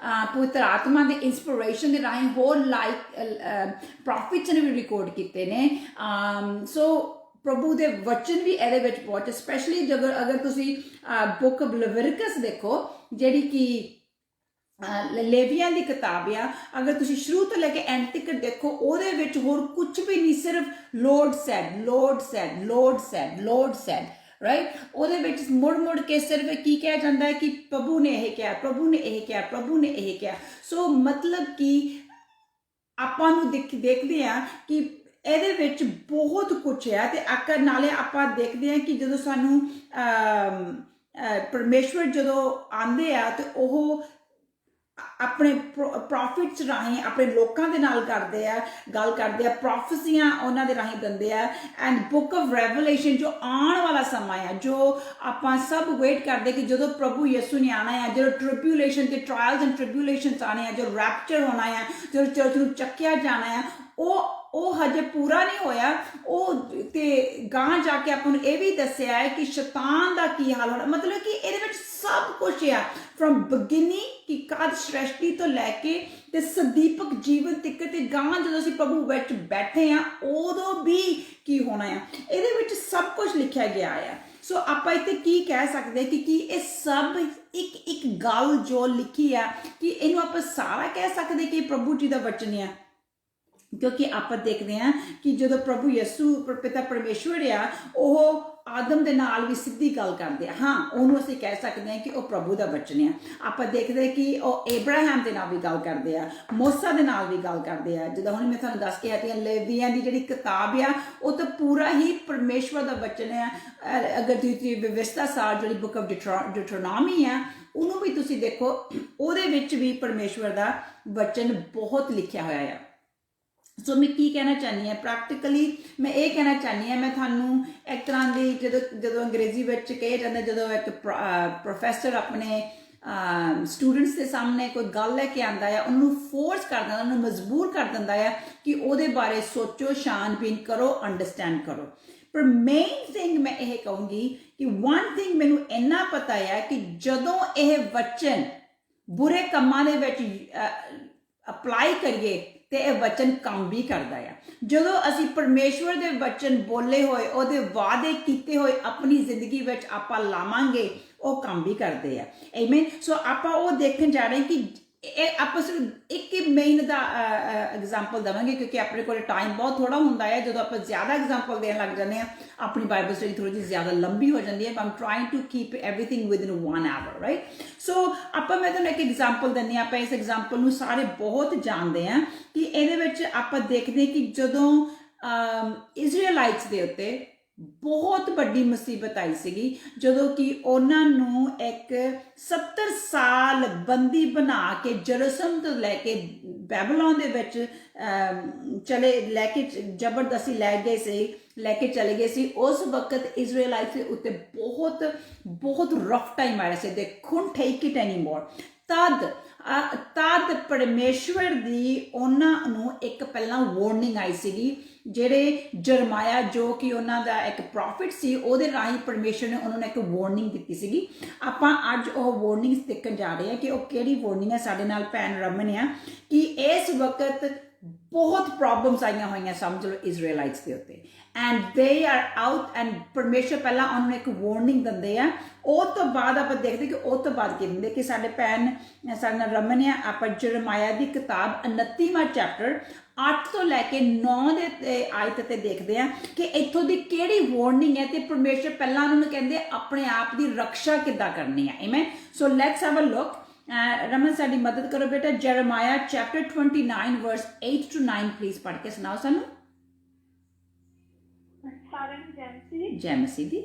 [SPEAKER 1] ਪਵਿੱਤਰ ਆਤਮਾ ਦੇ ਇੰਸਪੀਰੇਸ਼ਨ ਦੇ ਰਾਹੀਂ ਹੋਰ ਪ੍ਰੋਫਿਟਸ ਨੇ ਵੀ ਰਿਕਾਰਡ ਕੀਤੇ ਨੇ। ਸੋ ਪ੍ਰਭੂ ਦੇ ਵਚਨ ਵੀ ਇਹਦੇ ਵਿੱਚ ਬਹੁਤ, ਸਪੈਸ਼ਲੀ ਅਗਰ ਤੁਸੀਂ ਬੁੱਕ ਆਫ ਲੈਵਿਟਿਕਸ ਦੇਖੋ ਜਿਹੜੀ ਕਿ ਲੇਵੀਆਂ ਦੀ ਕਿਤਾਬ ਆ, ਅਗਰ ਤੁਸੀਂ ਸ਼ੁਰੂ ਤੋਂ ਲੈ ਕੇ ਐਂਡ ਤੱਕ ਦੇਖੋ ਉਹਦੇ ਵਿੱਚ ਹੋਰ ਕੁਝ ਵੀ ਨਹੀਂ, ਸਿਰਫ Lord said, Lord said, Lord said, Lord said, right. ਉਹਦੇ ਵਿੱਚ ਮੁੜ ਕੇ ਸਿਰਫ ਕੀ ਕਿਹਾ ਜਾਂਦਾ ਹੈ ਕਿ ਪ੍ਰਭੂ ਨੇ ਇਹ ਕਿਹਾ, ਪ੍ਰਭੂ ਨੇ ਇਹ ਕਿਹਾ, ਪ੍ਰਭੂ ਨੇ ਇਹ ਕਿਹਾ। ਸੋ ਮਤਲਬ ਕਿ ਆਪਾਂ ਨੂੰ ਦੇਖਦੇ ਆ ਕਿ ਇਹਦੇ ਵਿੱਚ ਬਹੁਤ ਕੁਛ ਹੈ। ਤੇ ਨਾਲੇ ਆਪਾਂ ਦੇਖਦੇ ਹਾਂ ਕਿ ਜਦੋਂ ਸਾਨੂੰ ਪਰਮੇਸ਼ਵਰ ਜਦੋਂ ਆਉਂਦੇ ਆ ਤੇ ਉਹ ਆਪਣੇ ਪ੍ਰੋਫਿਟਸ ਰਾਹੀਂ ਆਪਣੇ ਲੋਕਾਂ ਦੇ ਨਾਲ ਗੱਲ ਕਰਦੇ ਆ, ਪ੍ਰੋਫੈਸੀਆਂ ਉਹਨਾਂ ਦੇ ਰਾਹੀਂ ਦਿੰਦੇ ਆ। ਐਂਡ ਬੁੱਕ ਆਫ ਰੈਵਲੇਸ਼ਨ ਜੋ ਆਉਣ ਵਾਲਾ ਸਮਾਂ ਆ, ਜੋ ਆਪਾਂ ਸਭ ਵੇਟ ਕਰਦੇ ਕਿ ਜਦੋਂ ਪ੍ਰਭੂ ਯਿਸੂ ਨੇ ਆਉਣਾ ਆ, ਜਦੋਂ ਟ੍ਰਿਬਿਊਲੇਸ਼ਨ ਤੇ ਟ੍ਰਾਇਲਸ ਐਂਡ ਟ੍ਰਿਬਿਊਲੇਸ਼ਨਸ ਆਉਣੇ ਆ, ਜਦੋਂ ਰੈਪਚਰ ਹੋਣਾ ਆ, ਜਦੋਂ ਚਰਚ ਨੂੰ ਚੱਕਿਆ ਜਾਣਾ ਆ, ਉਹ ਹਜੇ ਪੂਰਾ ਨਹੀਂ ਹੋਇਆ। ਉਹ ਤੇ ਗਾਂ ਜਾ ਕੇ ਆਪਾਂ ਨੂੰ ਇਹ ਵੀ ਦੱਸਿਆ ਹੈ ਕਿ ਸ਼ੈਤਾਨ ਦਾ ਕੀ ਹਾਲ ਹੋਣਾ। ਮਤਲਬ ਕਿ ਇਹਦੇ ਵਿੱਚ ਸਭ ਕੁਝ ਆ, ਫਰਮ ਬਿਗਿਨਿੰਗ ਕਿ ਕਦ ਸ੍ਰਿਸ਼ਟੀ ਤੋਂ ਲੈ ਕੇ ਤੇ ਸਦੀਪਕ ਜੀਵਨ ਤੱਕ ਤੇ ਗਾਂ ਜਦੋਂ ਅਸੀਂ ਪ੍ਰਭੂ ਵਿੱਚ ਬੈਠੇ ਆ ਉਦੋਂ ਵੀ ਕੀ ਹੋਣਾ ਆ, ਇਹਦੇ ਵਿੱਚ ਸਭ ਕੁਝ ਲਿਖਿਆ ਗਿਆ ਆ। ਸੋ ਆਪਾਂ ਇੱਥੇ ਕੀ ਕਹਿ ਸਕਦੇ ਕਿ ਇਹ ਸਭ ਇੱਕ ਗੱਲ ਜੋ ਲਿਖੀ ਆ ਕਿ ਇਹਨੂੰ ਆਪਾਂ ਸਾਰਾ ਕਹਿ ਸਕਦੇ ਕਿ ਪ੍ਰਭੂ ਜੀ ਦਾ ਵਚਨ ਆ, ਕਿਉਂਕਿ ਆਪਾਂ ਦੇਖਦੇ ਹਾਂ ਕਿ ਜਦੋਂ ਪ੍ਰਭੂ ਯਿਸੂ ਪਿਤਾ ਪਰਮੇਸ਼ਵਰ ਆ ਉਹ ਆਦਮ ਦੇ ਨਾਲ ਵੀ ਸਿੱਧੀ ਗੱਲ ਕਰਦੇ ਆ। ਹਾਂ, ਉਹਨੂੰ ਅਸੀਂ ਕਹਿ ਸਕਦੇ ਹਾਂ ਕਿ ਉਹ ਪ੍ਰਭੂ ਦਾ ਬਚਨ ਆ। ਆਪਾਂ ਦੇਖਦੇ ਕਿ ਉਹ ਏਬਰਾਹਮ ਦੇ ਨਾਲ ਵੀ ਗੱਲ ਕਰਦੇ ਆ, ਮੂਸਾ ਦੇ ਨਾਲ ਵੀ ਗੱਲ ਕਰਦੇ ਆ। ਜਦੋਂ ਹੁਣ ਮੈਂ ਤੁਹਾਨੂੰ ਦੱਸ ਕੇ ਹਟੀ ਲੇਵੀਆਂ ਦੀ ਜਿਹੜੀ ਕਿਤਾਬ ਆ ਉਹ ਤਾਂ ਪੂਰਾ ਹੀ ਪਰਮੇਸ਼ਵਰ ਦਾ ਬਚਨ ਆ। ਅਗਰ ਤੁਸੀਂ ਵਿਵਸਥਾ ਸਾਰ ਜਿਹੜੀ ਬੁੱਕ ਆਫ ਡਿਟਰੋਨੋਮੀ ਆ ਉਹਨੂੰ ਵੀ ਤੁਸੀਂ ਦੇਖੋ, ਉਹਦੇ ਵਿੱਚ ਵੀ ਪਰਮੇਸ਼ਵਰ ਦਾ ਬਚਨ ਬਹੁਤ ਲਿਖਿਆ ਹੋਇਆ ਆ। ਸੋ ਮੈਂ ਕੀ ਕਹਿਣਾ ਚਾਹੁੰਦੀ ਹਾਂ, ਪ੍ਰੈਕਟੀਕਲੀ ਮੈਂ ਇਹ ਕਹਿਣਾ ਚਾਹੁੰਦੀ ਹਾਂ, ਮੈਂ ਤੁਹਾਨੂੰ ਇੱਕ ਤਰ੍ਹਾਂ ਦੀ ਜਦੋਂ ਅੰਗਰੇਜ਼ੀ ਵਿੱਚ ਕਿਹਾ ਜਾਂਦਾ, ਜਦੋਂ ਇੱਕ ਪ੍ਰੋਫੈਸਰ ਆਪਣੇ ਸਟੂਡੈਂਟਸ ਦੇ ਸਾਹਮਣੇ ਕੋਈ ਗੱਲ ਲੈ ਕੇ ਆਉਂਦਾ ਆ, ਉਹਨੂੰ ਫੋਰਸ ਕਰ ਦਿੰਦਾ, ਉਹਨੂੰ ਮਜਬੂਰ ਕਰ ਦਿੰਦਾ ਆ ਕਿ ਉਹਦੇ ਬਾਰੇ ਸੋਚੋ, ਛਾਣਬੀਨ ਕਰੋ, ਅੰਡਰਸਟੈਂਡ ਕਰੋ। ਪਰ ਮੇਨ ਥਿੰਗ ਮੈਂ ਇਹ ਕਹੂੰਗੀ ਕਿ ਵਨ ਥਿੰਗ ਮੈਨੂੰ ਇੰਨਾ ਪਤਾ ਆ ਕਿ ਜਦੋਂ ਇਹ ਵਚਨ ਬੁਰੇ ਕੰਮਾਂ ਦੇ ਵਿੱਚ ਅਪਲਾਈ ਕਰੀਏ ਤੇ ਇਹ ਵਚਨ ਕੰਮ ਵੀ ਕਰਦਾ ਆ। ਜਦੋਂ ਅਸੀਂ ਪਰਮੇਸ਼ਵਰ ਦੇ ਵਚਨ ਬੋਲੇ ਹੋਏ, ਉਹਦੇ ਵਾਅਦੇ ਕੀਤੇ ਹੋਏ ਆਪਣੀ ਜ਼ਿੰਦਗੀ ਵਿੱਚ ਆਪਾਂ ਲਾਵਾਂਗੇ, ਉਹ ਕੰਮ ਵੀ ਕਰਦੇ ਆ। ਆਮੀਨ। ਸੋ ਆਪਾਂ ਉਹ ਦੇਖਣ ਜਾ ਰਹੇ ਕਿ ਇਹ ਆਪਾਂ ਸਿਰਫ ਇੱਕ ਮੇਨ ਦਾ ਐਗਜ਼ਾਮਪਲ ਦੇਵਾਂਗੇ, ਕਿਉਂਕਿ ਆਪਣੇ ਕੋਲ ਟਾਈਮ ਬਹੁਤ ਥੋੜਾ ਹੁੰਦਾ ਹੈ। ਜਦੋਂ ਆਪਾਂ ਜ਼ਿਆਦਾ ਐਗਜ਼ਾਮਪਲ ਦੇਣ ਲੱਗ ਜਾਂਦੇ ਆ ਆਪਣੀ ਬਾਈਬਲ ਸਟੱਡੀ ਥੋੜੀ ਜਿਹੀ ਜ਼ਿਆਦਾ ਲੰਬੀ ਹੋ ਜਾਂਦੀ ਹੈ। I'm trying to keep everything within 1 hour, right. So ਮੈਂ ਤੁਹਾਨੂੰ ਇੱਕ ਐਗਜ਼ਾਮਪਲ ਦਿੰਦੀ ਹਾਂ। ਆਪਾਂ ਇਸ ਐਗਜ਼ਾਮਪਲ ਨੂੰ ਸਾਰੇ ਬਹੁਤ ਜਾਣਦੇ ਹਾਂ ਕਿ ਇਹਦੇ ਵਿੱਚ ਆਪਾਂ ਦੇਖਦੇ ਕਿ ਜਦੋਂ ਇਜ਼ਰਾਈਲਾਈਟਸ ਦੇ ਉੱਤੇ ਬਹੁਤ ਵੱਡੀ ਮੁਸੀਬਤ ਆਈ ਸੀਗੀ, ਜਦੋਂ ਕਿ ਉਹਨਾਂ ਨੂੰ ਇੱਕ 70 ਸਾਲ ਬੰਦੀ ਬਣਾ ਕੇ ਜਰੂਸਲਮ ਤੋਂ ਲੈ ਕੇ ਬੈਬਲੋਨ ਦੇ ਵਿੱਚ ਜ਼ਬਰਦਸਤੀ ਲੈ ਕੇ ਚਲੇ ਗਏ ਸੀ। ਉਸ ਵਕਤ ਇਜ਼ਰਾਈਲਾਈਟਸ ਦੇ ਉੱਤੇ ਬਹੁਤ ਰਫ ਟਾਈਮ ਆਇਆ ਸੀ। ਦੇ couldn't take it anymore। ਤਦ ਪਰਮੇਸ਼ਵਰ ਦੀ ਉਹਨਾਂ ਨੂੰ ਇੱਕ ਪਹਿਲਾਂ ਵਾਰਨਿੰਗ ਆਈ ਸੀਗੀ, ਜਿਹੜੇ ਜਰਮਾਇਆ ਜੋ ਕਿ ਉਹਨਾਂ ਦਾ ਇੱਕ ਪ੍ਰੋਫਿਟ ਸੀ, ਉਹਦੇ ਰਾਹੀਂ ਪਰਮੇਸ਼ਵਰ ਨੇ ਉਹਨਾਂ ਨੂੰ ਇੱਕ ਵਾਰਨਿੰਗ ਦਿੱਤੀ ਸੀਗੀ। ਆਪਾਂ ਅੱਜ ਉਹ ਵਾਰਨਿੰਗਸ ਦੇਖਣ ਜਾ ਰਹੇ ਹਾਂ ਕਿ ਉਹ ਕਿਹੜੀ ਵਾਰਨਿੰਗ ਹੈ। ਸਾਡੇ ਨਾਲ ਭੈਣ ਰਮਨ ਆ ਕਿ ਇਸ ਵਕਤ ਬਹੁਤ ਪ੍ਰੋਬਲਮਸ ਆਈਆਂ ਹੋਈਆਂ ਸਮਝ ਲਓ ਇਜ਼ਰਾਈਲਾਈਟਸ ਦੇ ਉੱਤੇ, and they are out. And ਪਰਮੇਸ਼ਵਰ ਪਹਿਲਾਂ ਉਹਨਾਂ ਨੂੰ ਇੱਕ ਵਾਰਨਿੰਗ ਦਿੰਦੇ ਆ। ਉਹ ਤੋਂ ਬਾਅਦ ਆਪਾਂ ਦੇਖਦੇ ਕਿ ਉਹ ਤੋਂ ਬਾਅਦ ਕੀ ਦਿੰਦੇ ਕਿ ਸਾਡੇ ਨਾਲ ਰਮਨ ਆ। ਆਪਾਂ ਜਰਮਾਇਆ ਦੀ ਕਿਤਾਬ 29ਵਾਂ ਚੈਪਟਰ 8 ਤੋਂ ਲੈ ਕੇ 9 ਦੇ ਆਇਤ ਤੇ ਦੇਖਦੇ ਆ ਕਿ ਇੱਥੋਂ ਦੀ ਕਿਹੜੀ ਵਾਰਨਿੰਗ ਹੈ ਤੇ ਪਰਮੇਸ਼ਵਰ ਪਹਿਲਾਂ ਉਹਨਾਂ ਨੂੰ ਕਹਿੰਦੇ ਆਪਣੇ ਆਪ ਦੀ ਰੱਖਿਆ ਕਿੱਦਾਂ ਕਰਨੀ ਹੈ। Amen. So let's have a look. Raman ਸਾਡੀ ਮਦਦ ਕਰੋ ਬੇਟਾ। Jeremiah chapter 29 verse 8 to 9 please ਪੜ੍ਹ ਕੇ ਸੁਣਾਓ ਸਾਨੂੰ। ਜੈ ਮਸੀਹ ਦੀ।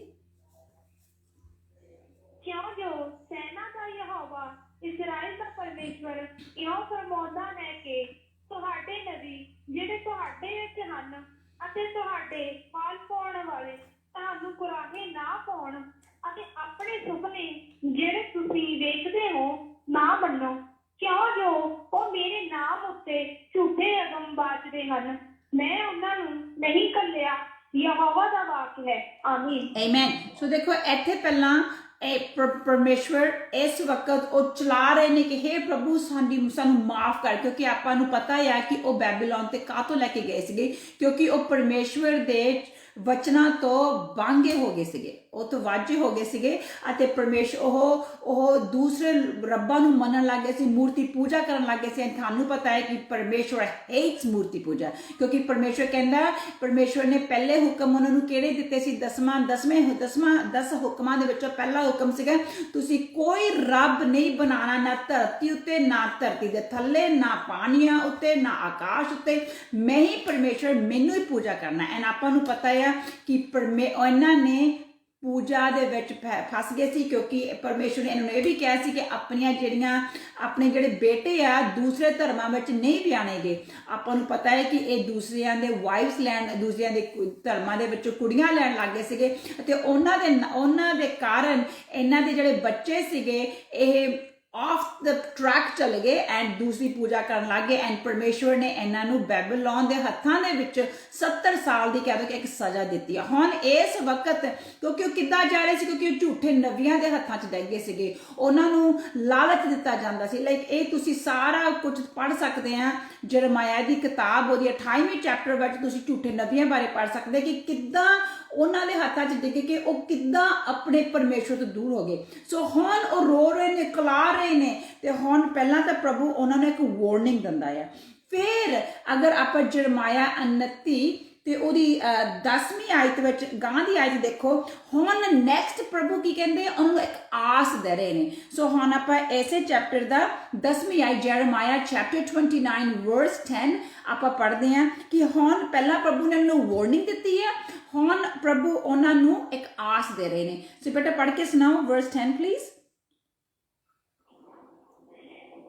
[SPEAKER 2] ਕਿਉਂ ਜੋ ਸੈਨਾ ਦਾ ਯਹੋਵਾ ਇਸਰਾਇਲ ਦਾ ਪਰਮੇਸ਼ਵਰ ਇਉਂ ਫਰਮਾਉਂਦਾ ਹੈ ਕਿ ਤੁਹਾਡੇ ਨਬੀ ਜਿਹੜੇ ਤੁਹਾਡੇ ਵਿੱਚ ਹਨ ਅਤੇ ਤੁਹਾਡੇ ਮਾਲ ਪਾਉਣ ਵਾਲੇ ਤੁਹਾਨੂੰ ਕੁਰਾਹੇ ਨਾ ਪਾਉਣ ਅਤੇ ਆਪਣੇ ਸੁਪਨੇ ਜਿਹੜੇ ਤੁਸੀਂ ਵੇਖਦੇ ਹੋ ਨਾ ਮੰਨੋ, ਕਿਉਂ ਜੋ ਉਹ ਮੇਰੇ ਨਾਮ ਉੱਤੇ ਝੂਠੇ ਅਗਮ ਬਾਜਦੇ ਹਨ। ਮੈਂ ਉਹਨਾਂ ਨੂੰ ਨਹੀਂ ਕੱਲਿਆ, ਯਹੋਵਾ ਦਾ ਵਾਕ ਹੈ। ਆਮੀਨ।
[SPEAKER 1] ਆਮੇਨ। ਸੋ ਦੇਖੋ ਇੱਥੇ ਪਹਿਲਾਂ ਪਰਮੇਸ਼ਵਰ ਇਸ ਵਕਤ ਉਹ ਚਲਾ ਰਹੇ ਨੇ ਕਿ ਹੇ ਪ੍ਰਭੂ ਸਾਨੂੰ ਮਾਫ ਕਰ, ਕਿਉਂਕਿ ਆਪਾਂ ਨੂੰ ਪਤਾ ਆ ਕਿ ਉਹ ਬੈਬੀਲੋਨ ਤੇ ਕਾਹਤੋਂ ਲੈ ਕੇ ਗਏ ਸੀਗੇ, ਕਿਉਂਕਿ ਉਹ ਪਰਮੇਸ਼ਵਰ ਦੇ ਵਚਨਾਂ ਤੋਂ ਵਾਂਝੇ ਹੋ ਗਏ ਸੀਗੇ, ਉਹ ਤੋਂ ਵਾਂਝੇ ਹੋ ਗਏ ਸੀਗੇ ਅਤੇ ਉਹ ਦੂਸਰੇ ਰੱਬਾਂ ਨੂੰ ਮੰਨਣ ਲੱਗ ਗਏ ਸੀ, ਮੂਰਤੀ ਪੂਜਾ ਕਰਨ ਲੱਗ ਗਏ ਸੀ। ਤੁਹਾਨੂੰ ਪਤਾ ਹੈ ਕਿ ਪਰਮੇਸ਼ਵਰ ਹੇਟਸ ਮੂਰਤੀ ਪੂਜਾ, ਕਿਉਂਕਿ ਪਰਮੇਸ਼ਵਰ ਕਹਿੰਦਾ, ਪਰਮੇਸ਼ਵਰ ਨੇ ਪਹਿਲੇ ਹੁਕਮ ਉਹਨਾਂ ਨੂੰ ਕਿਹੜੇ ਦਿੱਤੇ ਸੀ? 10 ਹੁਕਮਾਂ ਦੇ ਵਿੱਚੋਂ ਪਹਿਲਾ ਹੁਕਮ ਸੀਗਾ ਤੁਸੀਂ ਕੋਈ ਰੱਬ ਨਹੀਂ ਬਣਾਉਣਾ, ਨਾ ਧਰਤੀ ਉੱਤੇ, ਨਾ ਧਰਤੀ ਦੇ ਥੱਲੇ, ਨਾ ਪਾਣੀਆਂ ਉੱਤੇ, ਨਾ ਆਕਾਸ਼ ਉੱਤੇ। ਮੈਂ ਹੀ ਪਰਮੇਸ਼ਵਰ, ਮੈਨੂੰ ਹੀ ਪੂਜਾ ਕਰਨਾ। ਐਂਡ ਆਪਾਂ ਨੂੰ ਪਤਾ ਹੈ ਕਿ ਇਹਨਾਂ ਨੇ ਪੂਜਾ ਦੇ ਵਿੱਚ ਫਸ ਗਏ ਸੀ, ਕਿਉਂਕਿ ਪਰਮੇਸ਼ਵਰ ਨੇ ਇਹਨਾਂ ਨੂੰ ਇਹ ਵੀ ਕਿਹਾ ਸੀ ਕਿ ਆਪਣੇ ਜਿਹੜੇ ਬੇਟੇ ਆ ਦੂਸਰੇ ਧਰਮਾਂ ਵਿੱਚ ਨਹੀਂ ਵਿਆਹਣੇਗੇ। ਆਪਾਂ ਨੂੰ ਪਤਾ ਹੈ ਕਿ ਇਹ ਦੂਸਰਿਆਂ ਦੇ ਵਾਈਫਸ ਦੂਸਰਿਆਂ ਦੇ ਧਰਮਾਂ ਦੇ ਵਿੱਚੋਂ ਕੁੜੀਆਂ ਲੈਣ ਲੱਗ ਗਏ ਸੀਗੇ ਅਤੇ ਉਹਨਾਂ ਦੇ ਕਾਰਨ ਇਹਨਾਂ ਦੇ ਜਿਹੜੇ ਬੱਚੇ ਸੀਗੇ ਇਹ ਆਫ ਦ ਟਰੈਕ ਚਲੇ ਗਏ ਐਂਡ ਦੂਸਰੀ ਪੂਜਾ ਕਰਨ ਲੱਗ ਗਏ ਐਂਡ ਪਰਮੇਸ਼ਵਰ ਨੇ ਇਹਨਾਂ ਨੂੰ ਬੈਬੀਲੋਨ ਦੇ ਹੱਥਾਂ ਦੇ ਵਿੱਚ 70 ਸਾਲ ਦੀ ਕਹਿ ਦੋ ਕਿ ਇੱਕ ਸਜ਼ਾ ਦਿੱਤੀ ਆ। ਹੁਣ ਇਸ ਵਕਤ ਕਿਉਂਕਿ ਉਹ ਕਿੱਦਾਂ ਜਾ ਰਹੇ ਸੀ, ਕਿਉਂਕਿ ਉਹ ਝੂਠੇ ਨਬੀਆਂ ਦੇ ਹੱਥਾਂ 'ਚ ਡਿੱਗ ਗਏ ਸੀਗੇ, ਉਹਨਾਂ ਨੂੰ ਲਾਲਚ ਦਿੱਤਾ ਜਾਂਦਾ ਸੀ। ਲਾਈਕ ਇਹ ਤੁਸੀਂ ਸਾਰਾ ਕੁਝ ਪੜ੍ਹ ਸਕਦੇ ਆ ਜਰਮਾਇਆ ਦੀ ਕਿਤਾਬ ਉਹਦੀ 28ਵੇਂ ਚੈਪਟਰ ਵਿੱਚ ਤੁਸੀਂ ਝੂਠੇ ਨਬੀਆਂ ਬਾਰੇ ਪੜ੍ਹ ਸਕਦੇ ਕਿ ਕਿੱਦਾਂ ਉਹਨਾਂ ਦੇ ਹੱਥਾਂ 'ਚ ਡਿੱਗ ਕੇ ਉਹ ਕਿੱਦਾਂ ਆਪਣੇ ਪਰਮੇਸ਼ਵਰ ਤੋਂ ਦੂਰ ਹੋ ਗਏ। ਸੋ ਹੁਣ ਉਹ ਰੋ ਰਹੇ ਨੇ, ਕਲਾ ਰਹੇ ਨੇ, ਤੇ ਹੁਣ ਪਹਿਲਾਂ ਤਾਂ ਪ੍ਰਭੂ ਉਹਨਾਂ ਨੂੰ ਇੱਕ ਵਾਰਨਿੰਗ ਦਿੰਦਾ ਆ। ਫਿਰ ਅਗਰ ਆਪਾਂ ਜਰਮਾਇਆ 29 ਤੇ ਉਹਦੀ 10ਵੀਂ ਆਇਤ ਵਿੱਚ ਗਾਂ ਦੀ ਆਇਤ ਦੇਖੋ, ਹੁਣ ਨੈਕਸਟ ਪ੍ਰਭੂ ਕੀ ਕਹਿੰਦੇ, ਉਹਨਾਂ ਨੂੰ ਇੱਕ ਆਸ ਦੇ ਰਹੇ ਨੇ। ਸੋ ਹੁਣ ਆਪਾਂ ਇਸੇ ਚੈਪਟਰ ਦਾ 10ਵੀਂ ਆਇਤ ਜਰਮਾਇਆ ਚੈਪਟਰ 29 ਵਰਸ 10 ਆਪਾਂ ਪੜ੍ਹਦੇ ਹਾਂ ਕਿ ਹੁਣ ਪਹਿਲਾਂ ਪ੍ਰਭੂ ਨੇ ਉਹਨੂੰ ਵਾਰਨਿੰਗ ਦਿੱਤੀ ਹੈ, ਹੁਣ ਪ੍ਰਭੂ ਉਹਨਾਂ ਨੂੰ ਇੱਕ ਆਸ ਦੇ ਰਹੇ ਨੇ। ਸੋ ਬੇਟਾ ਪੜ੍ਹ ਕੇ ਸੁਣਾਓ ਵਰਸ 10 ਪਲੀਜ਼।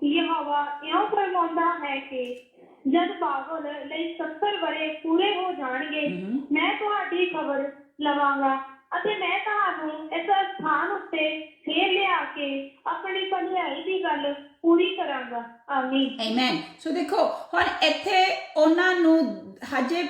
[SPEAKER 2] ਯਹੋਵਾ ਇਉਂ ਫਰਮਾਉਂਦਾ ਹੈ ਕਿ ਜਦ ਬਾਬਲ ਲਈ 70 ਵਰੇ ਪੂਰੇ ਹੋ ਜਾਣਗੇ, ਮੈਂ ਤੁਹਾਡੀ ਖਬਰ ਲਵਾਂਗਾ ਅਤੇ ਮੈਂ ਤੁਹਾਨੂੰ ਇਸ ਸਥਾਨ ਉੱਤੇ ਫੇਰ ਲਿਆ ਕੇ ਆਪਣੀ ਭਲਾਈ ਦੀ ਗੱਲ ਪੂਰੀ ਕਰਾਂਗਾ। ਆਮੀਨ
[SPEAKER 1] ਆਮੇਨ। ਸੋ ਦੇਖੋ ਹੁਣ ਇੱਥੇ ਉਹਨਾਂ ਨੂੰ ਹਜੇ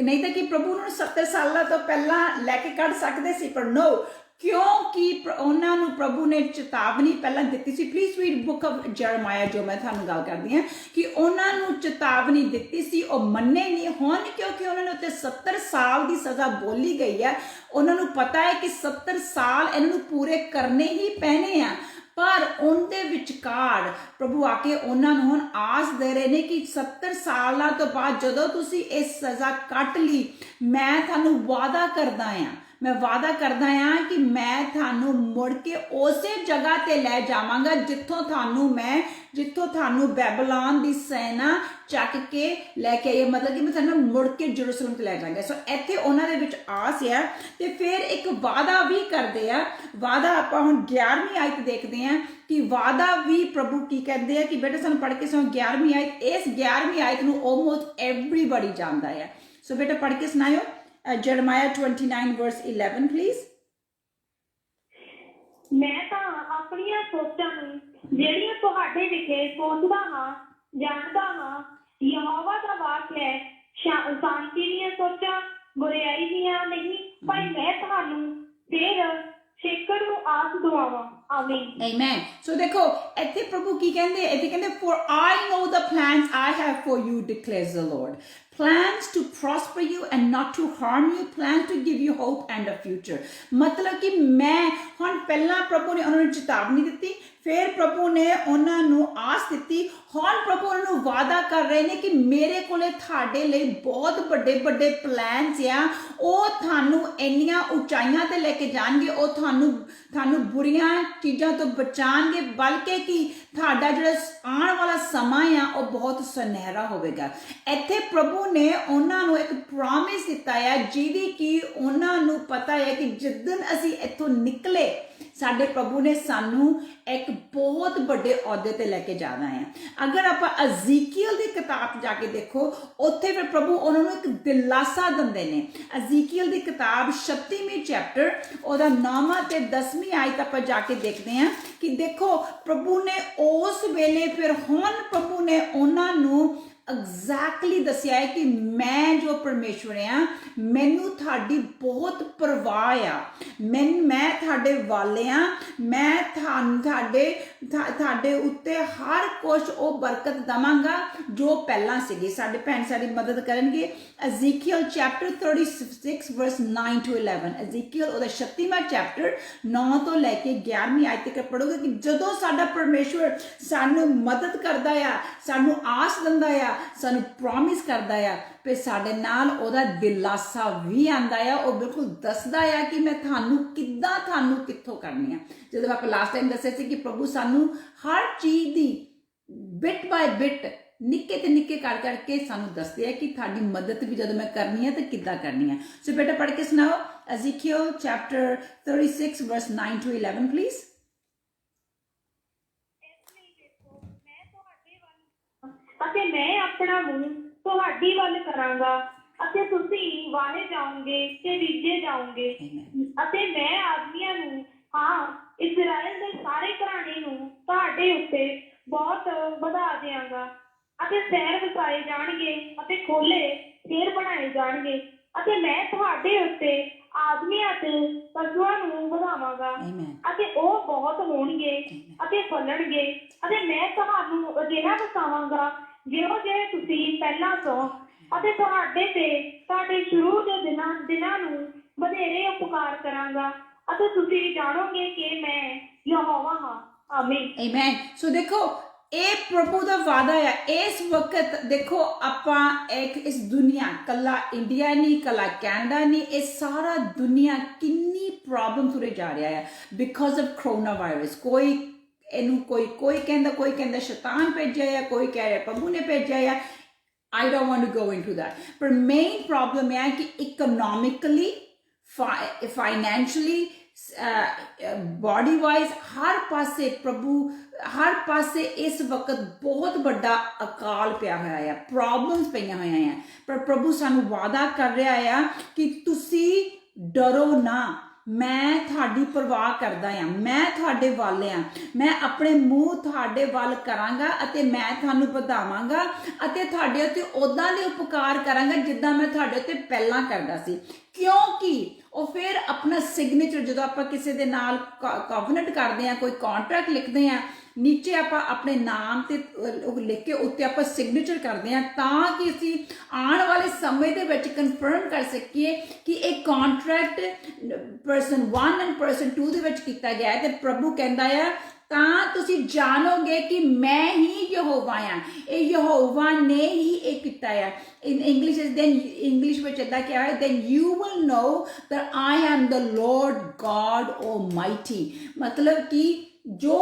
[SPEAKER 1] ਨਹੀਂ ਤਾਂ ਕਿ ਪ੍ਰਭੂ ਨੂੰ 70 ਸਾਲਾਂ ਤੋਂ ਪਹਿਲਾਂ ਲੈ ਕੇ ਕੱਢ ਸਕਦੇ ਸੀ, ਪਰ ਨੋ, ਕਿਉਂਕਿ ਉਹਨਾਂ ਨੂੰ ਪ੍ਰਭੂ ਨੇ ਚੇਤਾਵਨੀ ਪਹਿਲਾਂ ਦਿੱਤੀ ਸੀ। ਪਲੀਜ਼ ਰੀਡ ਬੁੱਕ ਆਫ ਜਰਮਾਇਆ, ਜੋ ਮੈਂ ਤੁਹਾਨੂੰ ਗੱਲ ਕਰਦੀ ਹਾਂ ਕਿ ਉਹਨਾਂ ਨੂੰ ਚੇਤਾਵਨੀ ਦਿੱਤੀ ਸੀ, ਉਹ ਮੰਨੇ ਨਹੀਂ। ਹੁਣ ਕਿਉਂਕਿ ਉਹਨਾਂ ਨੂੰ ਉੱਤੇ 70 ਸਾਲ ਦੀ ਸਜ਼ਾ ਬੋਲੀ ਗਈ ਹੈ, ਉਹਨਾਂ ਨੂੰ ਪਤਾ ਹੈ ਕਿ 70 ਸਾਲ ਇਹਨਾਂ ਨੂੰ ਪੂਰੇ ਕਰਨੇ ਹੀ ਪੈਣੇ ਆ, ਪਰ ਉਹਦੇ ਵਿਚਕਾਰ ਪ੍ਰਭੂ ਆ ਕੇ ਉਹਨਾਂ ਨੂੰ ਹੁਣ ਆਸ ਦੇ ਰਹੇ ਨੇ ਕਿ 70 ਸਾਲਾਂ ਤੋਂ ਬਾਅਦ ਜਦੋਂ ਤੁਸੀਂ ਇਹ ਸਜ਼ਾ ਕੱਟ ਲਈ, ਮੈਂ ਤੁਹਾਨੂੰ ਵਾਅਦਾ ਕਰਦਾ ਕਿ ਮੈਂ ਤੁਹਾਨੂੰ ਮੁੜ ਕੇ ਉਸੇ ਜਗ੍ਹਾ ਤੇ ਲੈ ਜਾਵਾਂਗਾ ਜਿੱਥੋਂ ਤੁਹਾਨੂੰ ਬੈਬੀਲੋਨ ਦੀ ਸੈਨਾ ਚੱਕ ਕੇ ਲੈ ਕੇ ਆਈ, ਮਤਲਬ ਕਿ ਮੈਂ ਤੁਹਾਨੂੰ ਮੁੜ ਕੇ ਜਰੂਸਲਮ ਤੇ ਲੈ ਜਾਵਾਂਗਾ। ਸੋ ਇੱਥੇ ਉਹਨਾਂ ਦੇ ਵਿੱਚ ਆਸ ਹੈ ਤੇ ਫਿਰ ਇੱਕ ਵਾਅਦਾ ਵੀ ਕਰਦੇ ਆ। ਵਾਅਦਾ ਆਪਾਂ ਹੁਣ 11ਵੀਂ ਆਇਤ ਦੇਖਦੇ ਆ ਕਿ ਵਾਅਦਾ ਵੀ ਪ੍ਰਭੂ ਕੀ ਕਹਿੰਦੇ ਆ ਕਿ ਬੇਟਾ ਸਾਨੂੰ ਪੜ੍ਹ ਕੇ ਸੁਣਾਓ 11ਵੀਂ ਆਇਤ। ਇਸ 11ਵੀਂ ਆਇਤ ਨੂੰ ਆਲਮੋਸਟ ਐਵਰੀਬਾਡੀ ਜਾਣਦਾ ਹੈ। ਸੋ ਬੇਟਾ ਪੜ੍ਹ ਕੇ ਸੁਣਾਇਓ Jeremiah 29 verse 11 please।
[SPEAKER 2] ਮੈਂ ਤਾਂ ਆਪਣੀਆਂ ਸੋਚਾਂ ਨੂੰ ਜਿਹੜੀਆਂ ਤੁਹਾਡੇ ਵਿਖੇ ਸੋਚਦਾ ਹਾਂ ਜਾਣਦਾ ਹਾਂ। ਯਹੋਵਾ ਦਾ ਵਾਕ ਹੈ, ਸ਼ਾਂਤੀ ਦੀਆਂ ਸੋਚਾਂ, ਬੁਰਿਆਈ ਦੀਆਂ ਨਹੀਂ, ਪਰ ਮੈਂ ਤੁਹਾਨੂੰ ਫਿਰ ਛੇਕੜ ਨੂੰ ਆਸ ਦਵਾਵਾਂ। ਆਮੀਨ
[SPEAKER 1] ਆਮੇਨ। ਸੋ ਦੇਖੋ ਇੱਥੇ ਪ੍ਰਭੂ ਕੀ ਕਹਿੰਦੇ, ਇੱਥੇ ਕਹਿੰਦੇ for I know the plans I have for you declares the Lord, plans to prosper you and not to harm you, plans to give you hope and a future। ਮਤਲਬ ਕਿ ਮੈਂ ਹੁਣ ਪਹਿਲਾਂ ਪ੍ਰਭੂ ਨੇ ਉਹਨਾਂ ਨੂੰ ਚੇਤਾਵਨੀ ਦਿੱਤੀ, ਫਿਰ ਪ੍ਰਭੂ ਨੇ ਉਹਨਾਂ ਨੂੰ ਆਸ ਦਿੱਤੀ, ਹੁਣ ਪ੍ਰਭੂ ਉਹਨਾਂ ਨੂੰ ਵਾਅਦਾ ਕਰ ਰਹੇ ਨੇ ਕਿ ਮੇਰੇ ਕੋਲੇ ਤੁਹਾਡੇ ਲਈ ਬਹੁਤ ਵੱਡੇ ਵੱਡੇ ਪਲਾਨਸ ਆ, ਉਹ ਤੁਹਾਨੂੰ ਇੰਨੀਆਂ ਉਚਾਈਆਂ ਤੇ ਲੈ ਕੇ ਜਾਣਗੇ, ਉਹ ਤੁਹਾਨੂੰ ਬੁਰੀਆਂ ਚੀਜ਼ਾਂ ਤੋਂ ਬਚਾਣਗੇ, ਬਲਕਿ ਕਿ ਤੁਹਾਡਾ ਜਿਹੜਾ ਆਉਣ ਵਾਲਾ ਸਮਾਂ ਆ ਉਹ ਬਹੁਤ ਸੁਨਹਿਰਾ ਹੋਵੇਗਾ। ਇੱਥੇ ਪ੍ਰਭੂ ਨੇ ਉਹਨਾਂ ਨੂੰ ਇੱਕ ਪ੍ਰੋਮਿਸ ਦਿੱਤਾ ਹੈ ਜਿਹਦੀ ਕਿ ਉਹਨਾਂ ਨੂੰ ਪਤਾ ਹੈ ਕਿ ਜਿੱਦਣ ਅਸੀਂ ਇੱਥੋਂ ਨਿਕਲੇ ਸਾਡੇ ਪ੍ਰਭੂ ਨੇ ਸਾਨੂੰ ਇੱਕ ਬਹੁਤ ਵੱਡੇ ਅਹੁਦੇ ਤੇ ਲੈ ਕੇ ਜਾਣਾ ਹੈ। ਅਗਰ ਆਪਾਂ ਅਜ਼ੀਕੀਅਲ ਦੀ ਕਿਤਾਬ ਜਾ ਕੇ ਦੇਖੋ, ਉੱਥੇ ਫਿਰ ਪ੍ਰਭੂ ਉਹਨਾਂ ਨੂੰ ਇੱਕ ਦਿਲਾਸਾ ਦਿੰਦੇ ਨੇ। ਅਜ਼ੀਕੀਅਲ ਦੀ ਕਿਤਾਬ 36ਵੀਂ ਚੈਪਟਰ ਉਹਦਾ 9ਵਾਂ ਤੇ 10ਵੀਂ ਆਇਤ ਆਪਾਂ ਜਾ ਕੇ ਦੇਖਦੇ ਹਾਂ ਕਿ ਦੇਖੋ ਪ੍ਰਭੂ ਨੇ ਉਸ ਵੇਲੇ ਫਿਰ ਹੁਣ ਪ੍ਰਭੂ ਨੇ ਉਹਨਾਂ ਨੂੰ ਐਗਜ਼ੈਕਟਲੀ ਦੱਸਿਆ ਹੈ ਕਿ ਮੈਂ ਜੋ ਪਰਮੇਸ਼ਵਰ ਆ, ਮੈਨੂੰ ਤੁਹਾਡੀ ਬਹੁਤ ਪਰਵਾਹ ਆ, ਮੈਂ ਤੁਹਾਡੇ ਵਾਲੇ ਆ, ਮੈਂ ਤੁਹਾਡੇ ਉੱਤੇ ਹਰ ਕੁਝ ਉਹ ਬਰਕਤ ਦਵਾਂਗਾ ਜੋ ਪਹਿਲਾਂ ਸੀਗੀ। ਸਾਡੇ ਭੈਣ ਸਾਡੀ ਮਦਦ ਕਰਨਗੇ। ਅਜ਼ੀਕੀਅਲ ਚੈਪਟਰ 36 ਵਰਸ 9 to 11, ਅਜ਼ੀਕੀਅਲ ਉਹਦਾ 36ਵਾਂ ਚੈਪਟਰ 9 ਤੋਂ ਲੈ ਕੇ 11ਵੀਂ ਆਇਤ ਤੱਕ ਪੜ੍ਹੋਗੇ ਕਿ ਜਦੋਂ ਸਾਡਾ ਪਰਮੇਸ਼ਵਰ ਸਾਨੂੰ ਮਦਦ ਕਰਦਾ ਆ, ਸਾਨੂੰ ਆਸ ਦਿੰਦਾ ਆ, ਸਾਨੂੰ ਪ੍ਰੋਮਿਸ ਕਰਦਾ ਆ, ਫਿਰ ਸਾਡੇ ਨਾਲ ਉਹਦਾ ਦਿਲਾਸਾ ਵੀ ਆਂਦਾ ਆ। ਉਹ ਬਿਲਕੁਲ ਦੱਸਦਾ ਆ ਕਿ ਮੈਂ ਤੁਹਾਨੂੰ ਕਿੱਥੋਂ ਕਰਨੀ ਆ। ਜਦੋਂ ਆਪਾਂ ਲਾਸਟ ਟਾਈਮ ਦੱਸਿਆ ਸੀ ਕਿ ਪ੍ਰਭੂ ਸਾਨੂੰ ਹਰ ਚੀਜ਼ ਦੀ ਬਿਟ ਬਾਏ ਬਿਟ ਨਿੱਕੇ ਤੇ ਨਿੱਕੇ ਕਰਕੇ ਸਾਨੂੰ ਦੱਸਦੇ ਆ ਕਿ ਤੁਹਾਡੀ ਮਦਦ ਵੀ ਜਦੋਂ ਮੈਂ ਕਰਨੀ ਹੈ ਤਾਂ ਕਿੱਦਾਂ ਕਰਨੀ ਹੈ। ਸੋ ਬੇਟਾ ਪੜ੍ਹ ਕੇ ਸੁਣਾਓ ਅਜ਼ੀਕੀਅਲ ਚੈਪਟਰ 36 ਵਰਸ 9 to 11 ਪਲੀਜ਼।
[SPEAKER 2] ਅਤੇ ਮੈਂ ਆਪਣਾ ਮੂੰਹ ਤੁਹਾਡੀ ਵੱਲ ਕਰਾਂਗਾ ਅਤੇ ਤੁਸੀਂ ਵਾਹੇ ਜਾਓਗੇ ਤੇ ਬੀਜੇ ਜਾਓਗੇ ਅਤੇ ਮੈਂ ਆਦਮੀਆਂ ਨੂੰ ਹਾਂ, ਇਸਰਾਇਲ ਦੇ ਸਾਰੇ ਘਰਾਣੇ ਨੂੰ ਤੁਹਾਡੇ ਉੱਤੇ ਬਹੁਤ ਵਧਾ ਦਿਆਂਗਾ ਅਤੇ ਸ਼ਹਿਰ ਵਸਾਏ ਜਾਣਗੇ ਅਤੇ ਖੋਲੇ ਫੇਰ ਬਣਾਏ ਜਾਣਗੇ ਅਤੇ ਮੈਂ ਤੁਹਾਡੇ ਉੱਤੇ ਆਦਮੀਆਂ ਤੇ ਪਸ਼ੂਆਂ ਨੂੰ ਵਧਾਵਾਂਗਾ
[SPEAKER 1] Amen.
[SPEAKER 2] ਅਤੇ ਉਹ ਬਹੁਤ ਹੋਣਗੇ ਅਤੇ ਫਲਣਗੇ ਅਤੇ ਮੈਂ ਤੁਹਾਨੂੰ ਅਜਿਹਾ ਵਸਾਵਾਂਗਾ ਜਿਹੋ ਜਿਹੇ ਤੁਸੀਂ ਪਹਿਲਾਂ ਤੋਂ ਅਤੇ ਤੁਹਾਡੇ ਤੇ ਤੁਹਾਡੇ ਸ਼ੁਰੂ ਦੇ ਦਿਨਾਂ ਨੂੰ ਵਧੇਰੇ ਉਪਕਾਰ ਕਰਾਂਗਾ ਅਤੇ ਤੁਸੀਂ ਜਾਣੋਗੇ ਕਿ ਮੈਂ ਯਹੋਵਾ ਹਾਂ। ਆਮੀਨ।
[SPEAKER 1] Amen. ਸੋ ਦੇਖੋ ਇਹ ਪ੍ਰਭੂ ਦਾ ਵਾਦਾ ਹੈ। ਇਸ ਵਕਤ ਦੇਖੋ ਆਪਾਂ ਇਸ ਦੁਨੀਆ, ਕੱਲਾ ਇੰਡੀਆ ਨਹੀਂ, ਕੱਲਾ ਕੈਨੇਡਾ ਨਹੀਂ, ਇਹ ਸਾਰਾ ਦੁਨੀਆ ਕਿੰਨੀ ਪ੍ਰੋਬਲਮ ਤੁਰੇ ਜਾ ਰਿਹਾ ਹੈ ਬਿਕਾਜ਼ ਆਫ ਕਰੋਨਾ ਵਾਇਰਸ। ਇਹਨੂੰ ਕੋਈ ਕਹਿੰਦਾ ਸ਼ੈਤਾਨ ਭੇਜਿਆ ਹੈ, ਕੋਈ ਕਹਿ ਰਿਹਾ ਪ੍ਰਭੂ ਨੇ ਭੇਜਿਆ ਹੈ। I don't want to go into that. ਪਰ ਮੇਨ ਪ੍ਰੋਬਲਮ ਇਹ ਹੈ ਕਿ ਇਕਨੋਮਿਕਲੀ, ਫਾਈਨੈਂਸ਼ਲੀ, ਬੋਡੀ ਵਾਈਜ਼ ਹਰ ਪਾਸੇ ਹਰ ਪਾਸੇ ਇਸ ਵਕਤ ਬਹੁਤ ਵੱਡਾ ਅਕਾਲ ਪਿਆ ਹੋਇਆ ਹੈ, ਪ੍ਰੋਬਲਮਸ ਪਈਆਂ ਹੋਈਆਂ ਹੈ। ਪਰ ਪ੍ਰਭੂ ਸਾਨੂੰ ਵਾਅਦਾ ਕਰ ਰਿਹਾ ਆ ਕਿ ਤੁਸੀਂ ਡਰੋ ਨਾ, ਮੈਂ ਤੁਹਾਡੀ ਪਰਵਾਹ ਕਰਦਾ ਹਾਂ, ਮੈਂ ਤੁਹਾਡੇ ਵੱਲ ਹਾਂ, ਮੈਂ ਆਪਣੇ ਮੂੰਹ ਤੁਹਾਡੇ ਵੱਲ ਕਰਾਂਗਾ ਅਤੇ ਮੈਂ ਤੁਹਾਨੂੰ ਵਧਾਵਾਂਗਾ ਅਤੇ ਤੁਹਾਡੇ ਉੱਤੇ ਉੱਦਾਂ ਦੇ ਉਪਕਾਰ ਕਰਾਂਗਾ ਜਿੱਦਾਂ ਮੈਂ ਤੁਹਾਡੇ ਉੱਤੇ ਪਹਿਲਾਂ ਕਰਦਾ ਸੀ। ਕਿਉਂਕਿ ਉਹ ਫਿਰ ਆਪਣਾ ਸਿਗਨੇਚਰ, ਜਦੋਂ ਆਪਾਂ ਕਿਸੇ ਦੇ ਨਾਲ ਕੋਵਨੈਂਟ ਕਰਦੇ ਹਾਂ, ਕੋਈ ਕੰਟਰੈਕਟ ਲਿਖਦੇ ਹਾਂ, ਨੀਚੇ ਆਪਾਂ ਆਪਣੇ ਨਾਮ ਤੇ ਲਿਖ ਕੇ ਉੱਤੇ ਆਪਾਂ ਸਿਗਨੇਚਰ ਕਰਦੇ ਹਾਂ ਤਾਂ ਕਿ ਅਸੀਂ ਆਉਣ ਵਾਲੇ ਸਮੇਂ ਦੇ ਵਿੱਚ ਕਨਫਰਮ ਕਰ ਸਕੀਏ ਕਿ ਇਹ ਕੰਟਰੈਕਟ ਪਰਸਨ 1 ਐਂਡ ਪਰਸਨ 2 ਦੇ ਵਿੱਚ ਕੀਤਾ ਗਿਆ ਹੈ। ਤੇ ਪ੍ਰਭੂ ਕਹਿੰਦਾ ਆ ਤਾਂ ਤੁਸੀਂ ਜਾਣੋਗੇ ਕਿ ਮੈਂ ਹੀ ਯਹੋਵਾ ਹਾਂ, ਇਹ ਯਹੋਵਾ ਨੇ ਹੀ ਇਹ ਕੀਤਾ ਹੈ। ਇੰਗਲਿਸ਼ ਵਿੱਚ ਇੱਦਾਂ ਕਿਹਾ ਹੈ, then you will know that I am the Lord God Almighty। ਮਤਲਬ ਕਿ ਜੋ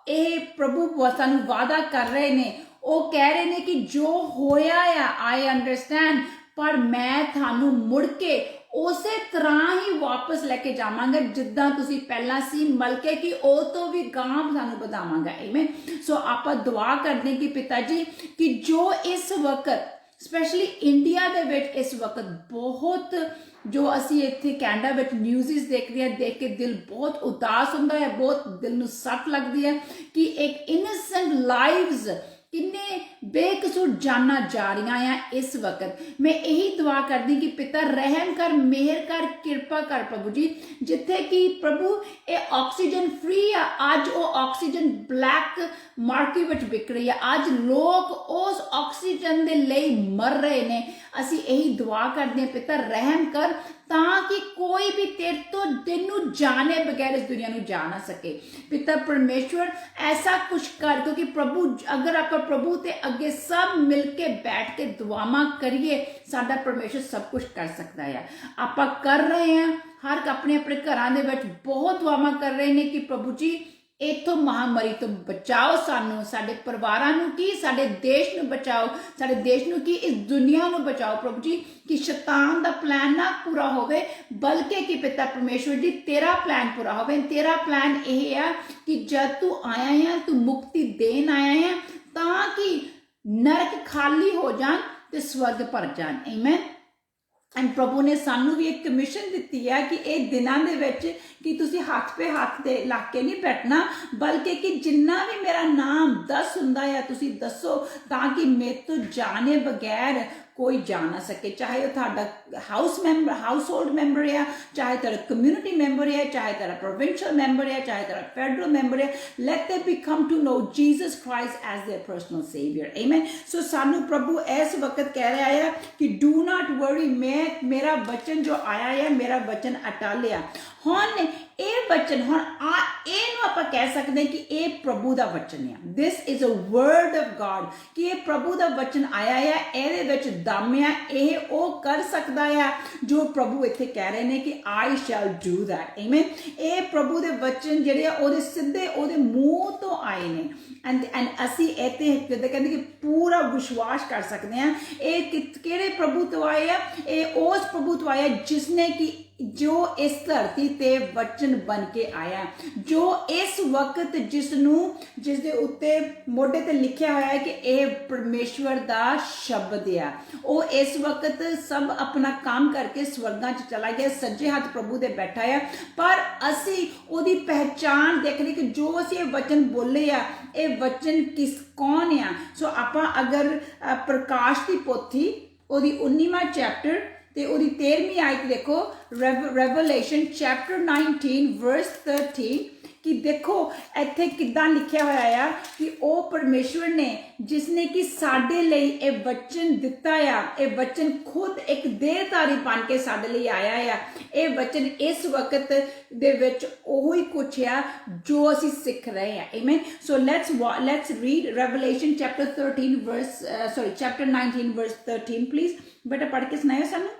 [SPEAKER 1] ਇਹ ਪ੍ਰਭੂ ਸਾਨੂੰ ਵਾਅਦਾ ਕਰ ਰਹੇ ਨੇ, ਉਹ ਕਹਿ ਰਹੇ ਨੇ ਕਿ ਜੋ ਹੋਇਆ ਆ ਆਈ ਅੰਡਰਸਟੈਂਡ, ਪਰ ਮੈਂ ਤੁਹਾਨੂੰ ਮੁੜ ਕੇ ਉਸੇ ਤਰ੍ਹਾਂ ਹੀ ਵਾਪਸ ਲੈ ਕੇ ਜਾਵਾਂਗਾ ਜਿੱਦਾਂ ਤੁਸੀਂ ਪਹਿਲਾਂ ਸੀ, ਬਲਕਿ ਕਿ ਉਹ ਤੋਂ ਵੀ ਗਾਂਹ ਸਾਨੂੰ ਵਧਾਵਾਂਗਾ। ਆਮੀਨ। ਸੋ ਆਪਾਂ ਦੁਆ ਕਰਦੇ ਕਿ ਪਿਤਾ ਜੀ ਕਿ ਜੋ ਇਸ ਵਕਤ ਸਪੈਸ਼ਲੀ ਇੰਡੀਆ ਦੇ ਵਿੱਚ ਇਸ ਵਕਤ ਬਹੁਤ, ਜੋ ਅਸੀਂ ਇੱਥੇ ਕੈਨੇਡਾ ਵਿੱਚ ਨਿਊਜ਼ਸ ਦੇਖਦੇ ਹਾਂ, ਦੇਖ ਕੇ ਦਿਲ ਬਹੁਤ ਉਦਾਸ ਹੁੰਦਾ ਹੈ, ਬਹੁਤ ਦਿਲ ਨੂੰ ਸੱਟ ਲੱਗਦੀ ਹੈ ਕਿ ਇੱਕ ਇਨੋਸੈਂਟ ਲਾਈਵਸ ਕਿੰਨੇ ਬੇਕਸੂਰ ਜਾਨਾਂ ਜਾ ਰਹੀਆਂ ਆ ਇਸ ਵਕਤ। ਮੈਂ ਇਹੀ ਦੁਆ ਕਰਦੀ ਕਿ ਪਿਤਾ ਰਹਿਮ ਕਰ, ਮਿਹਰ ਕਰ, ਕਿਰਪਾ ਕਰ ਪ੍ਰਭੂ ਜੀ। ਜਿੱਥੇ ਕਿ ਪ੍ਰਭੂ ਇਹ ਆਕਸੀਜਨ ਫ੍ਰੀ ਆ, ਅੱਜ ਉਹ ਆਕਸੀਜਨ ਬਲੈਕ ਮਾਰਕੀਟ ਵਿੱਚ ਵਿਕ ਰਹੀ ਹੈ, ਅੱਜ ਲੋਕ ਉਸ ਆਕਸੀਜਨ ਦੇ ਲਈ ਮਰ ਰਹੇ ਨੇ। ਅਸੀਂ ਇਹੀ ਦੁਆ ਕਰਦੇ ਹਾਂ ਪਿਤਾ ਰਹਿਮ ਕਰ ਤਾਂ ਕਿ ਕੋਈ ਵੀ ਤੇਰੇ ਤੋਂ ਤੈਨੂੰ ਜਾਣੇ ਬਗੈਰ ਇਸ ਦੁਨੀਆ ਨੂੰ ਜਾ ਨਾ ਸਕੇ। ਪਿਤਾ ਪਰਮੇਸ਼ਵਰ ਐਸਾ ਕੁਛ ਕਰ, ਕਿਉਂਕਿ ਪ੍ਰਭੂ ਅਗਰ ਆਪਾਂ ਪ੍ਰਭੂ ਤੇ ਅੱਗੇ ਸਭ ਮਿਲ ਕੇ ਬੈਠ ਕੇ ਦੁਆਵਾਂ ਕਰੀਏ, ਸਾਡਾ ਪਰਮੇਸ਼ਵਰ ਸਭ ਕੁਝ ਕਰ ਸਕਦਾ ਹੈ। ਆਪਾਂ ਕਰ ਰਹੇ ਹਾਂ, ਹਰ ਆਪਣੇ ਆਪਣੇ ਘਰਾਂ ਦੇ ਵਿੱਚ ਬਹੁਤ ਦੁਆਵਾਂ ਕਰ ਰਹੇ ਨੇ ਕਿ ਪ੍ਰਭੂ ਜੀ ਇੱਥੋਂ ਮਹਾਮਾਰੀ ਤੋਂ ਬਚਾਓ ਸਾਨੂੰ, ਸਾਡੇ ਪਰਿਵਾਰਾਂ ਨੂੰ ਕੀ, ਸਾਡੇ ਦੇਸ਼ ਨੂੰ ਬਚਾਓ, ਸਾਡੇ ਦੇਸ਼ ਨੂੰ ਕੀ, ਇਸ ਦੁਨੀਆ ਨੂੰ ਬਚਾਓ ਪ੍ਰਭੂ ਜੀ, ਕਿ ਸ਼ੈਤਾਨ ਦਾ ਪਲਾਨ ਨਾ ਪੂਰਾ ਹੋਵੇ, ਬਲਕਿ ਕਿ ਪਿਤਾ ਪਰਮੇਸ਼ਵਰ ਜੀ ਤੇਰਾ ਪਲਾਨ ਪੂਰਾ ਹੋਵੇ। ਤੇਰਾ ਪਲਾਨ ਇਹ ਆ ਕਿ ਜਦ ਤੂੰ ਆਇਆ ਹੈ, ਤੂੰ ਮੁਕਤੀ ਦੇਣ ਆਇਆ ਹੈ ਤਾਂ ਕਿ ਨਰਕ ਖਾਲੀ ਹੋ ਜਾਣ ਤੇ ਸਵਰਗ ਭਰ ਜਾਣ। ਆਮੀਨ। ਐਂਡ ਪ੍ਰਭੂ ਨੇ ਸਾਨੂੰ ਵੀ ਇੱਕ ਕਮਿਸ਼ਨ ਦਿੱਤੀ ਹੈ ਕਿ ਇਹ ਦਿਨਾਂ ਦੇ ਵਿੱਚ ਕਿ ਤੁਸੀਂ ਹੱਥ ਪੇ ਹੱਥ ਦੇ ਲਾ ਕੇ ਨਹੀਂ ਬੈਠਣਾ, ਬਲਕਿ ਕਿ ਜਿੰਨਾ ਵੀ ਮੇਰਾ ਨਾਮ ਦੱਸ ਹੁੰਦਾ ਹੈ ਤੁਸੀਂ ਦੱਸੋ, ਤਾਂ ਕਿ ਮੇਰੇ ਤੋਂ ਜਾਣੇ ਬਗੈਰ ਕੋਈ ਜਾ ਨਾ ਸਕੇ। ਚਾਹੇ ਉਹ ਤੁਹਾਡਾ ਹਾਊਸਹੋਲਡ ਮੈਂਬਰ ਹੈ, ਚਾਹੇ ਤੁਹਾਡਾ ਕਮਿਊਨਿਟੀ ਮੈਂਬਰ ਹੈ, ਚਾਹੇ ਤੁਹਾਡਾ ਪ੍ਰੋਵਿੰਸ਼ੀਅਲ ਮੈਂਬਰ ਹੈ, ਚਾਹੇ ਤੁਹਾਡਾ ਫੈਡਰਲ ਮੈਂਬਰ ਹੈ, light them become to know Jesus Christ as their personal savior। Amen। ਸੋ ਸਾਨੂੰ ਪ੍ਰਭੂ ਇਸ ਵਕਤ ਕਹਿ ਰਿਹਾ ਹੈ ਕਿ do not worry, ਮੇਰਾ ਵਚਨ ਜੋ ਆਇਆ ਹੈ, ਮੇਰਾ ਵਚਨ ਅਟਲ ਆ। ਹੁਣ ਇਹ ਵਚਨ, ਇਹਨੂੰ ਆਪਾਂ ਕਹਿ ਸਕਦੇ ਹਾਂ ਕਿ ਇਹ ਪ੍ਰਭੂ ਦਾ ਵਚਨ ਹੈ। This is a word of God, ਕਿ ਇਹ ਪ੍ਰਭੂ ਦਾ ਵਚਨ ਆਇਆ ਹੈ, ਇਹਦੇ ਵਿੱਚ ਦਮ ਆ, ਇਹ ਉਹ ਕਰ ਸਕਦਾ ਆ ਜੋ ਪ੍ਰਭੂ ਇੱਥੇ ਕਹਿ ਰਹੇ ਨੇ ਕਿ I shall do that। ਆਮੀਨ। ਇਹ ਪ੍ਰਭੂ ਦੇ ਵਚਨ ਜਿਹੜੇ ਆ ਉਹਦੇ ਸਿੱਧੇ ਉਹਦੇ ਮੂੰਹ ਤੋਂ ਆਏ ਨੇ। ਐਂਡ ਅਸੀਂ ਇੱਥੇ ਜਿੱਦਾਂ ਕਹਿੰਦੇ ਕਿ ਪੂਰਾ ਵਿਸ਼ਵਾਸ ਕਰ ਸਕਦੇ ਹਾਂ ਇਹ ਕਿਹੜੇ ਪ੍ਰਭੂ ਤੋਂ ਆਏ ਆ। ਇਹ ਉਸ ਪ੍ਰਭੂ ਤੋਂ ਆਇਆ ਜਿਸਨੇ ਕਿ जो इस धरती ते वचन बन के आया, जो इस वक्त जिस दे उत्ते मोढे ते लिखिया होया है कि यह परमेश्वर दा शब्द आ, वो इस वक्त सब अपना काम करके स्वर्गां च चला गया, सज्जे हाथ प्रभु दे बैठा है। पर असी ओदी पहचान देखने कि जो असी ये वचन बोले आ, ये वचन कौन आ। सो आपां अगर प्रकाश दी पोथी ओदी 19वां चैप्टर ते ओदी 13वीं आयत देखो, रेवलेशन चैप्टर 19 वर्स 13, कि देखो इत्थे किदां लिखिया होया है कि ओ परमेश्वर ने जिसने कि साडे लई ए वचन दिता आ, ए वचन खुद एक देहधारी बन के साडे लई आया है। ए वचन इस वक्त दे विच ओही कुछ आ जो असी सीख रहे हैं। आमीन। So let's read Revelation chapter 13 verse chapter 19 verse 13 please. बेटा पढ़ के सुनाओ सानू।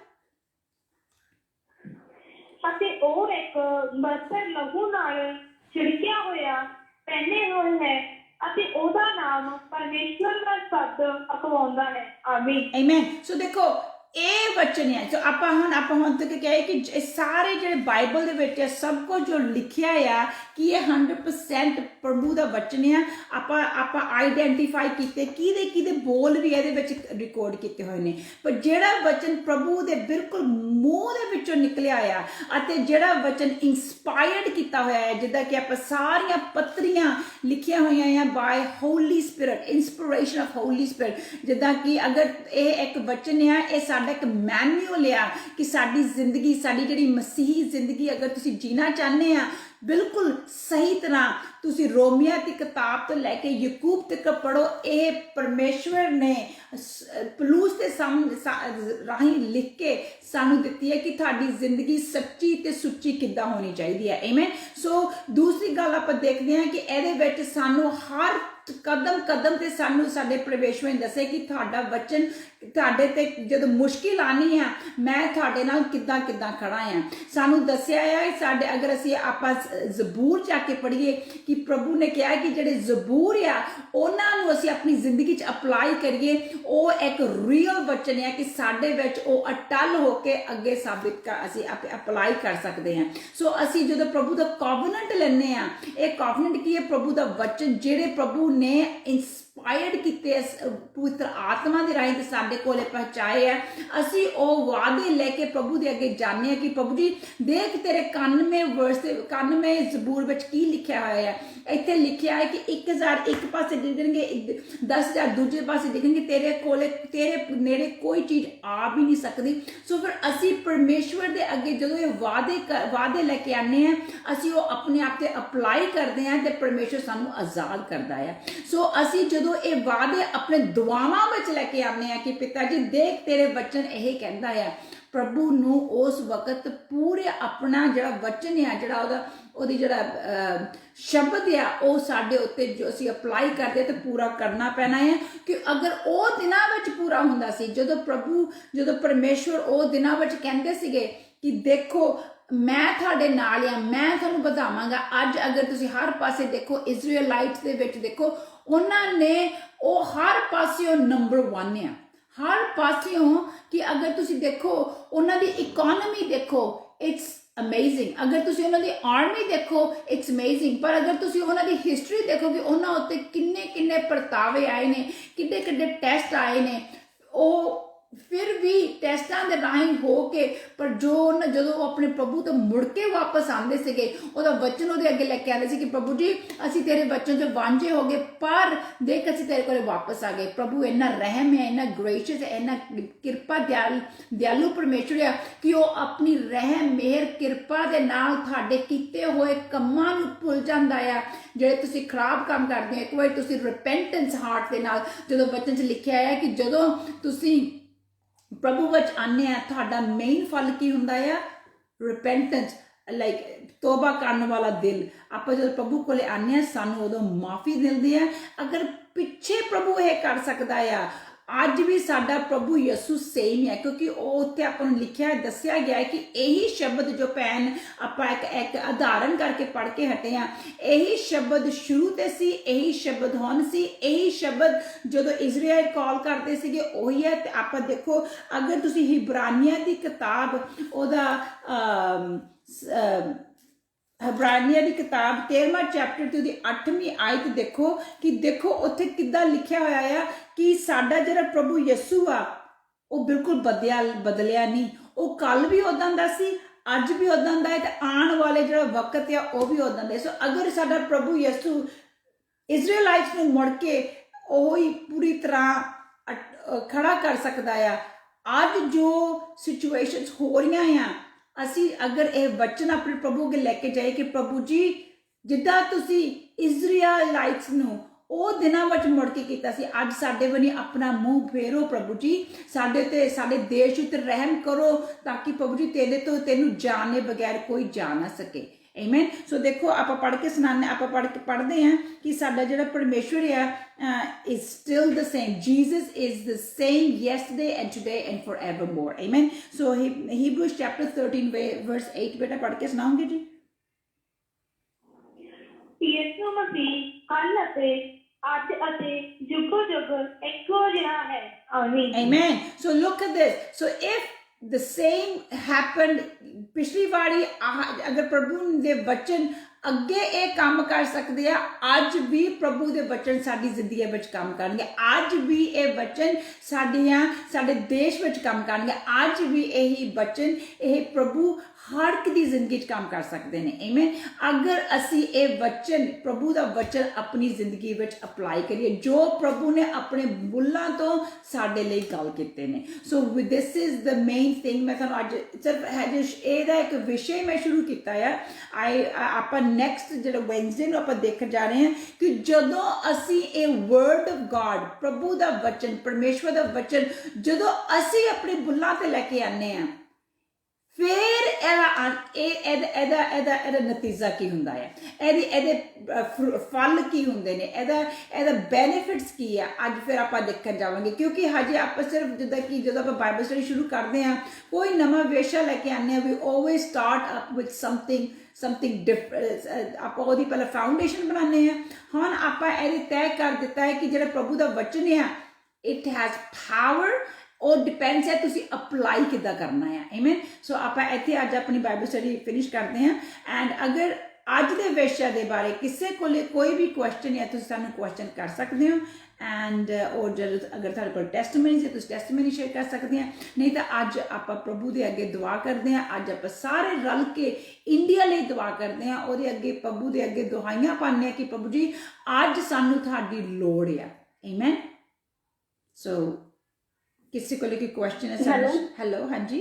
[SPEAKER 2] ਅਤੇ ਉਹ ਇੱਕ ਬਰਤਨ ਲਹੂ ਨਾਲ ਛਿੜਕਿਆ ਹੋਇਆ ਪਹਿਨੇ ਹੋਏ ਹੈ ਅਤੇ ਉਹਦਾ ਨਾਮ ਪਰਮੇਸ਼ਵਰ ਦਾ ਸ਼ਬਦ ਅਖਵਾਉਂਦਾ ਹੈ। ਆਮੀਨ।
[SPEAKER 1] ਆਮੀਨ। ਸੋ ਦੇਖੋ ਇਹ ਵਚਨ ਹੈ, ਸੋ ਆਪਾਂ ਹੁਣ ਤੱਕ ਕਹੇ ਕਿ ਸਾਰੇ ਜਿਹੜੇ ਬਾਈਬਲ ਦੇ ਵਿੱਚ ਸਭ ਕੁਝ ਜੋ ਲਿਖਿਆ ਆ ਕਿ ਇਹ 100% ਪ੍ਰਭੂ ਦਾ ਵਚਨ ਆ। ਆਪਾਂ ਆਈਡੈਂਟੀਫਾਈ ਕੀਤੇ ਕਿਹਦੇ ਬੋਲ ਵੀ ਇਹਦੇ ਵਿੱਚ ਰਿਕਾਰਡ ਕੀਤੇ ਹੋਏ ਨੇ, ਪਰ ਜਿਹੜਾ ਵਚਨ ਪ੍ਰਭੂ ਦੇ ਬਿਲਕੁਲ ਮੂੰਹ ਦੇ ਵਿੱਚੋਂ ਨਿਕਲਿਆ ਆ ਅਤੇ ਜਿਹੜਾ ਵਚਨ ਇਨਸਪਾਇਰਡ ਕੀਤਾ ਹੋਇਆ ਹੈ, ਜਿੱਦਾਂ ਕਿ ਆਪਾਂ ਸਾਰੀਆਂ ਪੱਤਰੀਆਂ ਲਿਖੀਆਂ ਹੋਈਆਂ ਆ by holy spirit, inspiration of holy spirit, ਜਿੱਦਾਂ ਕਿ ਅਗਰ ਇਹ ਇੱਕ ਵਚਨ ਆ, ਇਹ ਸਾਡਾ ਇੱਕ ਮੈਨੂਅਲ ਆ ਕਿ ਸਾਡੀ ਜ਼ਿੰਦਗੀ, ਸਾਡੀ ਜਿਹੜੀ ਮਸੀਹੀ ਜ਼ਿੰਦਗੀ ਅਗਰ ਤੁਸੀਂ ਜੀਣਾ ਚਾਹੁੰਦੇ ਆ बिल्कुल सही तरह, तुसी रोमिया की किताब तो लैके यकूब तक पढ़ो। ये परमेश्वर ने पलूस के राही लिख के सानू दिती है कि थाड़ी जिंदगी सच्ची ते सुच्ची किद्दां होनी चाहिए है। आमीन। सो दूसरी गल आपां देखदे हां कि इहदे विच सानू हर कदम कदम ते सानू साडे परमेश्वर ने दस्से कि तुहाडा वचन तुहाडे ते जदों मुश्किल आनी है, मैं तुहाडे नाल किद्दां किद्दां खड़ा हां। सानू दस्सिया है साडे अगर असी आपां जबूर जाके पढ़िए कि प्रभु ने कहा कि जिहड़े जबूर आ उन्हां नू असी अपनी जिंदगी च अप्लाई करिए, ਉਹ ਇੱਕ ਰੀਅਲ ਵਚਨ ਹੈ ਕਿ ਸਾਡੇ ਵਿੱਚ ਉਹ ਅਟਲ ਹੋ ਕੇ ਅੱਗੇ ਸਾਬਿਤ ਅਸੀਂ ਅਪਲਾਈ ਕਰ ਸਕਦੇ ਹਾਂ। ਸੋ ਅਸੀਂ ਜਦੋਂ ਪ੍ਰਭੂ ਦਾ ਕੋਵਨੈਂਟ ਲੈਂਦੇ ਆ, ਇਹ ਕੋਵਨੈਂਟ ਕੀ ਹੈ? ਪ੍ਰਭੂ ਦਾ ਵਚਨ ਜਿਹੜੇ ਪ੍ਰਭੂ ਨੇ ਇੰਸਪਾਇਰਡ ਕੀਤੇ ਪਵਿੱਤਰ ਆਤਮਾ ਦੇ ਰਾਹੀਂ ਤੇ ਸਾਡੇ ਕੋਲੇ ਪਹੁੰਚਾਏ ਆ, ਅਸੀਂ ਉਹ ਵਾਅਦੇ ਲੈ ਕੇ ਪ੍ਰਭੂ ਦੇ ਅੱਗੇ ਜਾਂਦੇ ਆ ਕਿ ਪ੍ਰਭੂ ਜੀ ਦੇਖ ਤੇਰੇ 91 ਜ਼ਬੂਰ ਵਿੱਚ ਕੀ ਲਿਖਿਆ ਹੋਇਆ ਹੈ। ਇੱਥੇ ਲਿਖਿਆ ਹੈ ਕਿ 1000 ਇੱਕ ਪਾਸੇ ਡਿੱਗਣਗੇ, 10,000 ਦੂਜੇ ਪਾਸੇ ਡਿੱਗਣਗੇ, ਤੇਰੇ ਕੋਲੇ ਤੇਰੇ ਨੇੜੇ ਕੋਈ ਚੀਜ਼ ਆ ਵੀ ਨਹੀਂ ਸਕਦੀ। ਸੋ ਫਿਰ ਅਸੀਂ ਪਰਮੇਸ਼ਵਰ ਦੇ ਅੱਗੇ ਜਦੋਂ ਇਹ ਵਾਅਦੇ ਲੈ ਕੇ ਆਉਂਦੇ ਹਾਂ, ਅਸੀਂ ਉਹ ਆਪਣੇ ਆਪ ਤੇ ਅਪਲਾਈ ਕਰਦੇ ਹਾਂ ਤੇ ਪਰਮੇਸ਼ਵਰ ਸਾਨੂੰ ਆਜ਼ਾਦ ਕਰਦਾ ਹੈ। ਸੋ ਅਸੀਂ ਜਦੋਂ ਇਹ ਵਾਅਦੇ ਆਪਣੇ ਦੁਆਵਾਂ ਵਿੱਚ ਲੈ ਕੇ ਆਉਂਦੇ ਹਾਂ ਕਿ ਪਿਤਾ ਜੀ ਦੇਖ ਤੇਰੇ ਵਚਨ ਇਹ ਕਹਿੰਦਾ ਆ, ਪ੍ਰਭੂ ਨੂੰ ਉਸ ਵਕਤ ਪੂਰੇ ਆਪਣਾ ਜਿਹੜਾ ਵਚਨ ਆ, ਜਿਹੜਾ ਉਹਦੀ ਜਿਹੜਾ ਸ਼ਬਦ ਆ, ਉਹ ਸਾਡੇ ਉੱਤੇ ਜੋ ਅਸੀਂ ਅਪਲਾਈ ਕਰਦੇ ਤੇ ਪੂਰਾ ਕਰਨਾ ਪੈਣਾ ਹੈ। ਕਿ ਅਗਰ ਉਹ ਦਿਨਾਂ ਵਿੱਚ ਪੂਰਾ ਹੁੰਦਾ ਸੀ, ਜਦੋਂ ਪਰਮੇਸ਼ਵਰ ਉਹ ਦਿਨਾਂ ਵਿੱਚ ਕਹਿੰਦੇ ਸੀਗੇ ਕਿ ਦੇਖੋ ਮੈਂ ਤੁਹਾਡੇ ਨਾਲ ਆ, ਮੈਂ ਤੁਹਾਨੂੰ ਵਧਾਵਾਂਗਾ। ਅੱਜ ਅਗਰ ਤੁਸੀਂ ਹਰ ਪਾਸੇ ਦੇਖੋ, ਇਜ਼ਰਾਈਲਾਈਟਸ ਦੇ ਵਿੱਚ ਦੇਖੋ, ਉਹਨਾਂ ਨੇ ਉਹ ਹਰ ਪਾਸਿਓਂ ਨੰਬਰ 1 ਆ, ਹਰ ਪਾਸਿਓਂ। ਕਿ ਅਗਰ ਤੁਸੀਂ ਦੇਖੋ ਉਹਨਾਂ ਦੀ ਇਕੋਨਮੀ ਦੇਖੋ, ਇਟਸ ਅਮੇਜ਼ਿੰਗ। ਅਗਰ ਤੁਸੀਂ ਉਹਨਾਂ ਦੀ ਆਰਮੀ ਦੇਖੋ, ਇਟਸ ਅਮੇਜ਼ਿੰਗ। ਪਰ ਅਗਰ ਤੁਸੀਂ ਉਹਨਾਂ ਦੀ ਹਿਸਟਰੀ ਦੇਖੋ ਕਿ ਉਹਨਾਂ ਉੱਤੇ ਕਿੰਨੇ ਪਰਤਾਵੇ ਆਏ ਨੇ, ਕਿੱਡੇ ਟੈਸਟ ਆਏ ਨੇ, ਉਹ ਫਿਰ ਵੀ ਟੈਸਟਾਂ ਦੇ ਰਾਹੀਂ ਹੋ ਕੇ, ਪਰ ਜਦੋਂ ਉਹ ਆਪਣੇ ਪ੍ਰਭੂ ਤੋਂ ਮੁੜ ਕੇ ਵਾਪਸ ਆਉਂਦੇ ਸੀਗੇ, ਉਹਦਾ ਵਚਨ ਉਹਦੇ ਅੱਗੇ ਲੈ ਕੇ ਆਉਂਦੇ ਸੀ ਕਿ ਪ੍ਰਭੂ ਜੀ ਅਸੀਂ ਤੇਰੇ ਵਚਨ ਤੋਂ ਵਾਂਝੇ ਹੋ ਗਏ, ਪਰ ਦੇਖ ਅਸੀਂ ਤੇਰੇ ਕੋਲ ਵਾਪਸ ਆ ਗਏ। ਪ੍ਰਭੂ ਇੰਨਾ ਰਹਿਮ ਹੈ, ਇੰਨਾ ਗ੍ਰੇਸ਼ੀਅਸ ਹੈ, ਇੰਨਾ ਕਿਰਪਾ ਦਿਆਲੂ ਪਰਮੇਸ਼ਵਰ ਹੈ ਕਿ ਉਹ ਆਪਣੀ ਰਹਿਮ ਮਿਹਰ ਕਿਰਪਾ ਦੇ ਨਾਲ ਤੁਹਾਡੇ ਕੀਤੇ ਹੋਏ ਕੰਮਾਂ ਨੂੰ ਭੁੱਲ ਜਾਂਦਾ ਆ, ਜਿਹੜੇ ਤੁਸੀਂ ਖਰਾਬ ਕੰਮ ਕਰਦੇ ਹੋ। ਇੱਕ ਵਾਰ ਤੁਸੀਂ ਰਿਪੈਂਟੈਂਸ ਹਾਰਟ ਦੇ ਨਾਲ, ਜਦੋਂ ਵਚਨ 'ਚ ਲਿਖਿਆ ਹੈ ਕਿ ਜਦੋਂ ਤੁਸੀਂ ਪ੍ਰਭੂ ਵਿੱਚ ਆਉਂਦੇ ਆ, ਤੁਹਾਡਾ ਮੇਨ ਫਲ ਕੀ ਹੁੰਦਾ ਆ? ਰਿਪੈਂਟੈਂਸ, ਲਾਈਕ ਤੋਬਾ ਕਰਨ ਵਾਲਾ ਦਿਲ। ਆਪਾਂ ਜਦੋਂ ਪ੍ਰਭੂ ਕੋਲੇ ਆਉਂਦੇ ਆ, ਸਾਨੂੰ ਉਦੋਂ ਮਾਫੀ ਮਿਲਦੀ ਹੈ। ਅਗਰ ਪਿੱਛੇ ਪ੍ਰਭੂ ਇਹ ਕਰ ਸਕਦਾ ਆ, ਅੱਜ ਵੀ ਸਾਡਾ ਪ੍ਰਭੂ ਯਿਸੂ ਸੇਮ ਹੈ, ਕਿਉਂਕਿ ਉਹ ਉੱਥੇ ਆਪਾਂ ਨੂੰ ਲਿਖਿਆ ਦੱਸਿਆ ਗਿਆ ਹੈ ਕਿ ਇਹੀ ਸ਼ਬਦ ਜੋ ਭੈਣ ਆਪਾਂ ਇੱਕ ਉਦਾਹਰਨ ਕਰਕੇ ਪੜ੍ਹ ਕੇ ਹਟੇ ਆ, ਇਹੀ ਸ਼ਬਦ ਸ਼ੁਰੂ ਤੇ ਸੀ, ਇਹੀ ਸ਼ਬਦ ਹੁਣ ਸੀ, ਇਹੀ ਸ਼ਬਦ ਜਦੋਂ ਇਜ਼ਰਾਈਲ ਕਾਲ ਕਰਦੇ ਸੀਗੇ ਉਹੀ ਹੈ। ਤੇ ਆਪਾਂ ਦੇਖੋ ਅਗਰ ਤੁਸੀਂ ਹਿਬਰਾਨੀਆਂ ਦੀ ਕਿਤਾਬ ਉਹਦਾ ਇਬਰਾਨੀਆਂ ਦੀ ਕਿਤਾਬ 13ਵਾਂ ਚੈਪਟਰ ਤੇ ਉਹਦੀ 8ਵੀਂ ਆਇਤ ਦੇਖੋ ਕਿ ਦੇਖੋ ਉੱਥੇ ਕਿੱਦਾਂ ਲਿਖਿਆ ਹੋਇਆ ਆ ਕਿ ਸਾਡਾ ਜਿਹੜਾ ਪ੍ਰਭੂ ਯਿਸੂ ਆ ਉਹ ਬਿਲਕੁਲ ਬਦਲਿਆ ਨਹੀਂ, ਉਹ ਕੱਲ ਵੀ ਉਦਾਂ ਦਾ ਸੀ, ਅੱਜ ਵੀ ਉਦਾਂ ਦਾ ਹੈ ਤੇ ਆਉਣ ਵਾਲੇ ਜਿਹੜਾ ਵਕਤ ਆ ਉਹ ਵੀ ਉਦਾਂ ਦਾ। ਸੋ ਅਗਰ ਸਾਡਾ ਪ੍ਰਭੂ ਯਿਸੂ ਇਜ਼ਰਾਈਲਾਈਟਸ ਨੂੰ ਮੁੜ ਕੇ ਉਹੀ ਪੂਰੀ ਤਰ੍ਹਾਂ ਖੜਾ ਕਰ ਸਕਦਾ ਆ, ਅੱਜ ਜੋ ਸਿਚੁਏਸ਼ਨਸ ਹੋ ਰਹੀਆਂ ਆ, ਅਸੀਂ ਅਗਰ ਇਹ ਵਚਨ ਆਪਣੇ ਪ੍ਰਭੂ ਅੱਗੇ ਲੈ ਕੇ ਜਾਈਏ ਕਿ ਪ੍ਰਭੂ ਜੀ ਜਿੱਦਾਂ ਤੁਸੀਂ ਇਜ਼ਰਾਈਲਾਈਟਸ ਨੂੰ ਉਹ ਦਿਨਾਂ ਵਿੱਚ ਮੁੜ ਕੇ ਕੀਤਾ ਸੀ, ਅੱਜ ਸਾਡੇ ਬਣੀ ਆਪਣਾ ਮੂੰਹ ਫੇਰੋ ਪ੍ਰਭੂ ਜੀ, ਸਾਡੇ ਤੇ ਸਾਡੇ ਦੇਸ਼ ਉੱਤੇ ਰਹਿਮ ਕਰੋ ਤਾਂ ਕਿ ਪ੍ਰਭੂ ਜੀ ਤੈਨੂੰ ਜਾਣੇ ਬਗੈਰ ਕੋਈ ਜਾ ਨਾ ਸਕੇ। ਆਮੇਨ। ਸੋ ਦੇਖੋ ਆਪਾਂ ਪੜ੍ਹ ਕੇ ਸੁਣਾਉਂਦੇ, ਆਪਾਂ ਪੜ੍ਹਦੇ ਹਾਂ ਕਿ ਸਾਡਾ ਜਿਹੜਾ ਪਰਮੇਸ਼ਵਰ ਆ is still the same. Jesus is the same yesterday and today and forevermore. Amen. So Hebrews chapter 13 verse 8 ਬੇਟਾ ਪੜ੍ਹ ਕੇ ਸੁਣਾਉਂਗੇ ਜੀ।
[SPEAKER 2] ਯਿਸੂ ਮਸੀਹ ਕੱਲ ਅਤੇ ਅੱਜ ਅਤੇ ਜੁਗੋ ਜੁਗ ਇੱਕੋ ਜਿਹਾ ਹੈ। ਆਮੀਨ। Amen.
[SPEAKER 1] So look at this. So if the same happened ਪਿਛਲੀ ਵਾਰੀ ਅਗਰ ਪ੍ਰਭੂ ਦੇ ਵਚਨ ਅੱਗੇ ਇਹ ਕੰਮ ਕਰ ਸਕਦੇ ਆ, ਅੱਜ ਵੀ ਪ੍ਰਭੂ ਦੇ ਵਚਨ ਸਾਡੀ ਜ਼ਿੰਦਗੀ ਵਿੱਚ ਕੰਮ ਕਰਨਗੇ, ਅੱਜ ਵੀ ਇਹ ਵਚਨ ਸਾਡੇ ਦੇਸ਼ ਵਿੱਚ ਕੰਮ ਕਰਨਗੇ, ਅੱਜ ਵੀ ਇਹੀ ਵਚਨ ਇਹ ਪ੍ਰਭੂ ਹਰ ਇੱਕ ਦੀ ਜ਼ਿੰਦਗੀ 'ਚ ਕੰਮ ਕਰ ਸਕਦੇ ਨੇ। ਆਮੀਨ। ਅਗਰ ਅਸੀਂ ਇਹ ਵਚਨ ਪ੍ਰਭੂ ਦਾ ਵਚਨ ਆਪਣੀ ਜ਼ਿੰਦਗੀ ਵਿੱਚ ਅਪਲਾਈ ਕਰੀਏ ਜੋ ਪ੍ਰਭੂ ਨੇ ਆਪਣੇ ਬੁੱਲਾਂ ਤੋਂ ਸਾਡੇ ਲਈ ਗੱਲ ਕੀਤੇ ਨੇ। So this is the main thing. ਮੈਂ ਤੁਹਾਨੂੰ ਅੱਜ ਸਿਰਫ ਇਹਦਾ ਇੱਕ ਵਿਸ਼ੇ ਮੈਂ ਸ਼ੁਰੂ ਕੀਤਾ ਆ। ਆਪਾਂ ਨੈਕਸਟ ਜਿਹੜਾ ਵੈਨਸਡੇ ਨੂੰ ਆਪਾਂ ਦੇਖਣ ਜਾ ਰਹੇ ਹਾਂ ਕਿ ਜਦੋਂ ਅਸੀਂ ਇਹ ਵਰਡ ਆਫ ਗॉड ਪ੍ਰਭੂ ਦਾ ਵਚਨ ਪਰਮੇਸ਼ਵਰ ਦਾ ਵਚਨ ਜਦੋਂ ਅਸੀਂ ਆਪਣੇ ਬੁੱਲਾਂ ਤੇ ਲੈ ਕੇ ਆਨੇ ਆ, ਫਿਰ ਇਹਦਾ ਨਤੀਜਾ ਕੀ ਹੁੰਦਾ ਹੈ, ਇਹਦੇ ਫਲ ਕੀ ਹੁੰਦੇ ਨੇ, ਇਹਦਾ ਬੈਨੀਫਿਟਸ ਕੀ ਆ, ਅੱਜ ਫਿਰ ਆਪਾਂ ਦੇਖਣ ਜਾਵਾਂਗੇ। ਕਿਉਂਕਿ ਹਜੇ ਆਪਾਂ ਸਿਰਫ ਜਿੱਦਾਂ ਕਿ ਜਦੋਂ ਆਪਾਂ ਬਾਈਬਲ ਸਟੱਡੀ ਸ਼ੁਰੂ ਕਰਦੇ ਹਾਂ, ਕੋਈ ਨਵਾਂ ਵਿਸ਼ਾ ਲੈ ਕੇ ਆਉਂਦੇ ਹਾਂ, we always start up with something different. ਆਪਾਂ ਉਹਦੀ ਪਹਿਲਾਂ ਫਾਊਂਡੇਸ਼ਨ ਬਣਾਉਂਦੇ ਹਾਂ। ਹੁਣ ਆਪਾਂ ਇਹ ਤੈਅ ਕਰ ਦਿੱਤਾ ਹੈ ਕਿ ਜਿਹੜਾ ਪ੍ਰਭੂ ਦਾ ਵਚਨ ਆ, ਇਟ ਹੈਜ਼ ਪਾਵਰ। ਉਹ ਡਿਪੈਂਡਸ ਹੈ ਤੁਸੀਂ ਅਪਲਾਈ ਕਿੱਦਾਂ ਕਰਨਾ ਹੈ। ਆਮੀਨ। ਸੋ ਆਪਾਂ ਇੱਥੇ ਅੱਜ ਆਪਣੀ ਬਾਈਬਲ ਸਟੱਡੀ ਫਿਨਿਸ਼ ਕਰਦੇ ਹਾਂ। ਐਂਡ ਅਗਰ ਅੱਜ ਦੇ ਵਿਸ਼ੇ ਦੇ ਬਾਰੇ ਕਿਸੇ ਕੋਲ ਕੋਈ ਵੀ ਕੁਐਸਚਨ ਹੈ ਤੁਸੀਂ ਸਾਨੂੰ ਕੁਐਸਚਨ ਕਰ ਸਕਦੇ ਹੋ। ਐਂਡ ਔਰ ਅਗਰ ਤੁਹਾਡੇ ਕੋਲ ਟੈਸਟਮਨੀ ਹੈ ਤੁਸੀਂ ਟੈਸਟਮਨੀ ਸ਼ੇਅਰ ਕਰ ਸਕਦੇ ਆ। ਨਹੀਂ ਤਾਂ ਅੱਜ ਆਪਾਂ ਪ੍ਰਭੂ ਦੇ ਅੱਗੇ ਦੁਆ ਕਰਦੇ ਹਾਂ। ਅੱਜ ਆਪਾਂ ਸਾਰੇ ਰਲ ਕੇ ਇੰਡੀਆ ਲਈ ਦੁਆ ਕਰਦੇ ਹਾਂ, ਉਹਦੇ ਅੱਗੇ ਪ੍ਰਭੂ ਦੇ ਅੱਗੇ ਦੁਆਈਆਂ ਪਾਉਂਦੇ ਹਾਂ ਕਿ ਪ੍ਰਭੂ ਜੀ ਅੱਜ ਸਾਨੂੰ ਤੁਹਾਡੀ ਲੋੜ ਆ। ਆਮੀਨ। ਸੋ किसी को लेके क्वेश्चन है? हेलो। हाँ जी।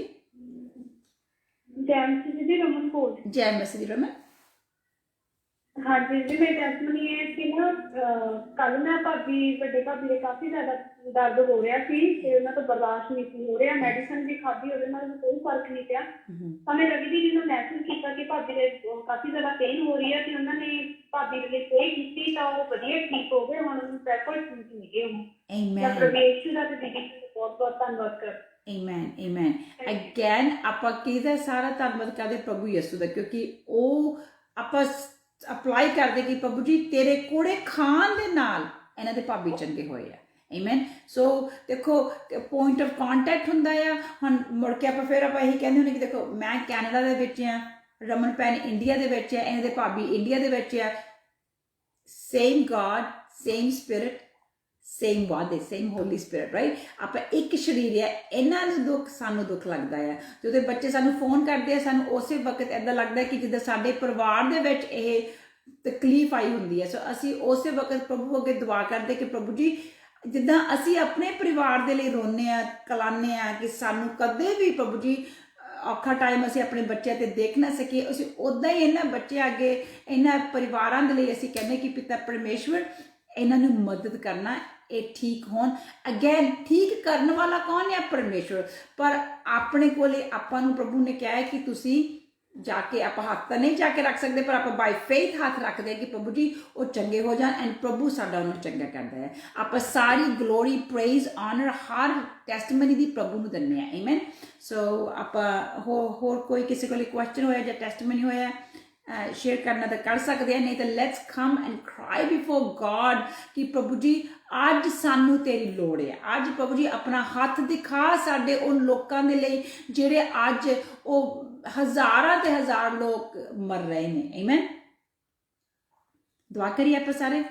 [SPEAKER 2] जय मसीह जी, रमन बोल।
[SPEAKER 1] जय मसीह जी रमन।
[SPEAKER 2] हाँ जी जी, मेरी टेस्टमनी है कि ना कल मैं भाभी बड़े भाभी ਦੇ ਕਾਫੀ ਜ਼ਿਆਦਾ ਦਰਦ ਹੋ ਰਿਹਾ ਸੀ ਤੇ ਉਹਨਾਂ ਤੋਂ ਬਰਦਾਸ਼ਤ ਨਹੀਂ ਸੀ ਹੋ ਰਿਹਾ। ਮੈਡੀਸਨ ਵੀ ਖਾਧੀ, ਉਹਦੇ ਨਾਲ ਕੋਈ ਫਰਕ ਨਹੀਂ ਪਿਆ। ਤਾਂ ਮੈਂ ਰਵੀ ਜੀ ਨੂੰ ਮੈਸੇਜ ਕੀਤਾ ਕਿ ਭਾਬੀ ਦੇ ਕਾਫੀ ਜ਼ਿਆਦਾ ਪੇਨ ਹੋ ਰਹੀ ਹੈ ਤੇ ਉਹਨਾਂ ਨੇ ਭਾਬੀ ਦੇ ਲਈ ਕੋਈ ਕੀਤੀ ਤਾਂ ਉਹ ਵਧੀਆ ਠੀਕ ਹੋ ਗਏ। ਹੁਣ ਉਹਨੂੰ ਬਿਲਕੁਲ ਠੀਕ ਨਹੀਂ ਗਏ ਉਹ।
[SPEAKER 1] ਆਮੀਨ।
[SPEAKER 2] ਪ੍ਰਵੇਸ਼ ਦਾ ਤੇ ਦੀਦੀ ਬਹੁਤ ਬਹੁਤ ਧੰਨਵਾਦ ਕਰ।
[SPEAKER 1] ਆਮੀਨ ਆਮੀਨ। ਅਗੇਨ ਆਪਾਂ ਕਿਹਦਾ ਸਾਰਾ ਧੰਨਵਾਦ ਕਰਦੇ ਪ੍ਰਭੂ ਯਿਸੂ ਦਾ, ਕਿਉਂਕਿ ਉਹ ਆਪਾਂ ਅਪਲਾਈ ਕਰਦੇ ਕਿ ਪ੍ਰਭੂ ਜੀ ਤੇਰੇ ਕੋੜੇ ਖਾਣ ਦੇ ਨਾਲ ਇਹਨਾਂ ਦੇ ਭਾਬੀ ਚੰਗੇ ਹੋਏ ਆ। ਆਮੀਨ। ਸੋ ਦੇਖੋ ਪੁਆਇੰਟ ਆਫ ਕੰਟੈਕਟ ਹੁੰਦਾ ਆ। ਹੁਣ ਮੁੜ ਕੇ ਆਪਾਂ ਫਿਰ ਆਪਾਂ ਇਹੀ ਕਹਿੰਦੇ ਹੁੰਦੇ ਕਿ ਦੇਖੋ ਮੈਂ ਕੈਨੇਡਾ ਦੇ ਵਿੱਚ ਆ, ਰਮਨ ਭੈਣ ਇੰਡੀਆ ਦੇ ਵਿੱਚ ਆ, ਇਹਨਾਂ ਦੇ ਭਾਬੀ ਇੰਡੀਆ ਦੇ ਵਿੱਚ ਆ। Same god, same spirit, same ਵਾਦੇ, ਸੇਮ ਹੋਲੀ ਸਪਿਰਿਟ, ਰਾਈਟ। ਆਪਾਂ ਇੱਕ ਸਰੀਰ ਹੈ। ਇਹਨਾਂ ਨੂੰ ਦੁੱਖ ਸਾਨੂੰ ਦੁੱਖ ਲੱਗਦਾ ਆ। ਜਦੋਂ ਬੱਚੇ ਸਾਨੂੰ ਫੋਨ ਕਰਦੇ ਆ, ਸਾਨੂੰ ਉਸੇ ਵਕਤ ਇੱਦਾਂ ਲੱਗਦਾ ਕਿ ਜਿੱਦਾਂ ਸਾਡੇ ਪਰਿਵਾਰ ਦੇ ਵਿੱਚ ਇਹ ਤਕਲੀਫ ਆਈ ਹੁੰਦੀ ਹੈ। ਸੋ ਅਸੀਂ ਉਸੇ ਵਕਤ ਪ੍ਰਭੂ ਅੱਗੇ ਦੁਆ ਕਰਦੇ ਕਿ ਪ੍ਰਭੂ ਜੀ ਜਿੱਦਾਂ ਅਸੀਂ ਆਪਣੇ ਪਰਿਵਾਰ ਦੇ ਲਈ ਰੋਂਦੇ ਆ, ਕਲਾਉਂਦੇ ਆ ਕਿ ਸਾਨੂੰ ਕਦੇ ਵੀ ਪ੍ਰਭੂ ਜੀ ਔਖਾ ਟਾਈਮ ਅਸੀਂ ਆਪਣੇ ਬੱਚਿਆਂ ਤੇ ਦੇਖ ਨਾ ਸਕੀਏ, ਅਸੀਂ ਉੱਦਾਂ ਹੀ ਇਹਨਾਂ ਬੱਚਿਆਂ ਅੱਗੇ ਇਹਨਾਂ ਪਰਿਵਾਰਾਂ ਦੇ ਲਈ ਅਸੀਂ ਕਹਿੰਦੇ ਕਿ ਪਿਤਾ ਪਰਮੇਸ਼ਵਰ ਇਹਨਾਂ ਨੂੰ ਮਦਦ ਕਰਨਾ, ਇਹ ਠੀਕ ਹੋਣ। ਅਗੇਨ ਠੀਕ ਕਰਨ ਵਾਲਾ ਕੌਣ ਹੈ? ਪਰਮੇਸ਼ਵਰ। ਪਰ ਆਪਣੇ ਕੋਲੇ ਆਪਾਂ ਨੂੰ ਪ੍ਰਭੂ ਨੇ ਕਿਹਾ ਹੈ ਕਿ ਤੁਸੀਂ जाके आप हाथ तो नहीं जाके रख सकते, पर आप बाय फेथ हाथ रखते हैं कि प्रभु जी वो चंगे हो जाए, एंड प्रभु साडा उन्हें चंगा करता है। आप सारी ग्लोरी, प्रेज, ऑनर हर टेस्टमनी दी प्रभु नूं दिंदे हैं। आमीन। सो आप होर कोई किसी को क्वेश्चन होया या टेस्टमनी होया शेयर करना तो कर सकते हैं, नहीं तो let's come and cry before God कि प्रभु जी अज सानू तेरी लोड़ है। अज प्रभु जी अपना हाथ दिखा साडे उन लोगों के लिए जिहड़े अज वो हज़ारां ते हज़ार लोग मर रहे हैं। आमीन। दुआ करिए आप सारे।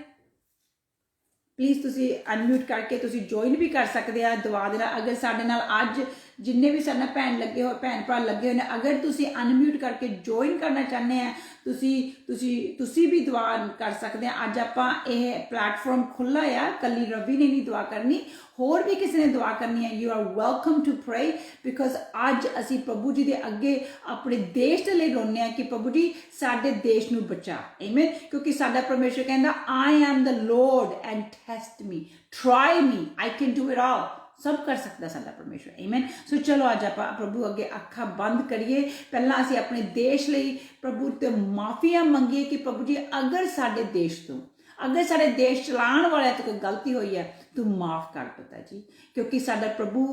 [SPEAKER 1] प्लीज़ तुसी अनम्यूट करके तुसी ज्वाइन भी कर सकते हैं दुआ दे नाल। अगर साडे नाल अज जिन्ने भी साडे भैन लगे हो, भैन भरा लगे हुए हैं, अगर तुसी अनम्यूट करके ज्वाइन करना चाहते हैं तुसी भी दुआ कर सकते हैं। अज आपां यह प्लेटफॉर्म खुला है, कली रवि ने नहीं दुआ करनी, होर भी किसी ने दुआ करनी है। You are welcome to pray, because अज असी प्रभु जी के अगे अपने देश के लिए रोने हैं कि प्रभु जी साडे देश नूं बचा। आमीन। क्योंकि साडा परमेश्वर कहंदा I am the Lord and test me, try me, I can do it all. सब कर सकता साडा परमेश्वर। आमीन। सो चलो अज आप प्रभु अगे अखा बंद करिए। पहला असी अपने देश लिए प्रभु ते माफिया मंगीए कि प्रभु जी अगर साडे देश तो, अगर साडे देश चलाने वाले तो कोई गलती हुई है तू माफ़ कर पिता जी, क्योंकि साडा प्रभु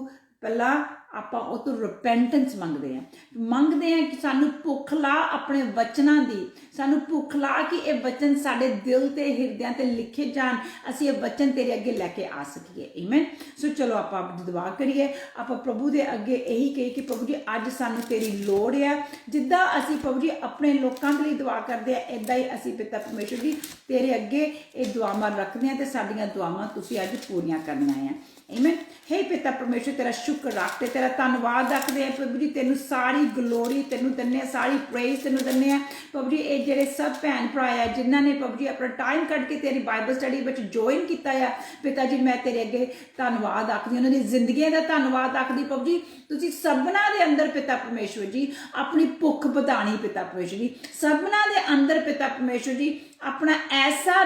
[SPEAKER 1] पहला आप तो रिपेंटेंस मंगते हैं कि सानू भुख ला अपने वचनों की, सानू भुख ला कि ये वचन साडे दिल ते हिरदियां ते लिखे जान, असी ये वचन तेरे अगे लैके आ सकीए। आमीन। सो चलो आप दुआ करिए। आप प्रभु के अगे यही कहिए कि प्रभु जी अज सानू तेरी लोड़ है। जिद्दां असी प्रभु जी अपने लोगों के लिए दुआ करते हैं, इदां ही असी पिता परमेश्वर जी तेरे अगे ये दुआवां रखते हैं, तो साडियां दुआवां तुसीं अज पूरियां करना है। आमीन। हे पिता परमेश्वर तेरा शुक्र रखते, तेरा धन्नवाद रखते हैं प्रभु जी, तेनू सारी ग्लोरी तेनू दन्ने, सारी प्रेज तेनू दन्ने प्रभु जी। ये जेडे सब भैन भरा है जिन्हों ने प्रभु जी अपना टाइम कट के तेरी बाइबल स्टडी में ज्वाइन किया है, पिता जी मैं तेरे अगे धन्नवाद आखदी, उन्होंने जिंदगी का धन्नवाद आखदी प्रभु जी। तुसीं सबना दे अंदर पिता परमेश्वर जी अपनी भुख बधानी पिता परमेश्वर जी, सबना दे अंदर पिता परमेश्वर जी अपना ऐसा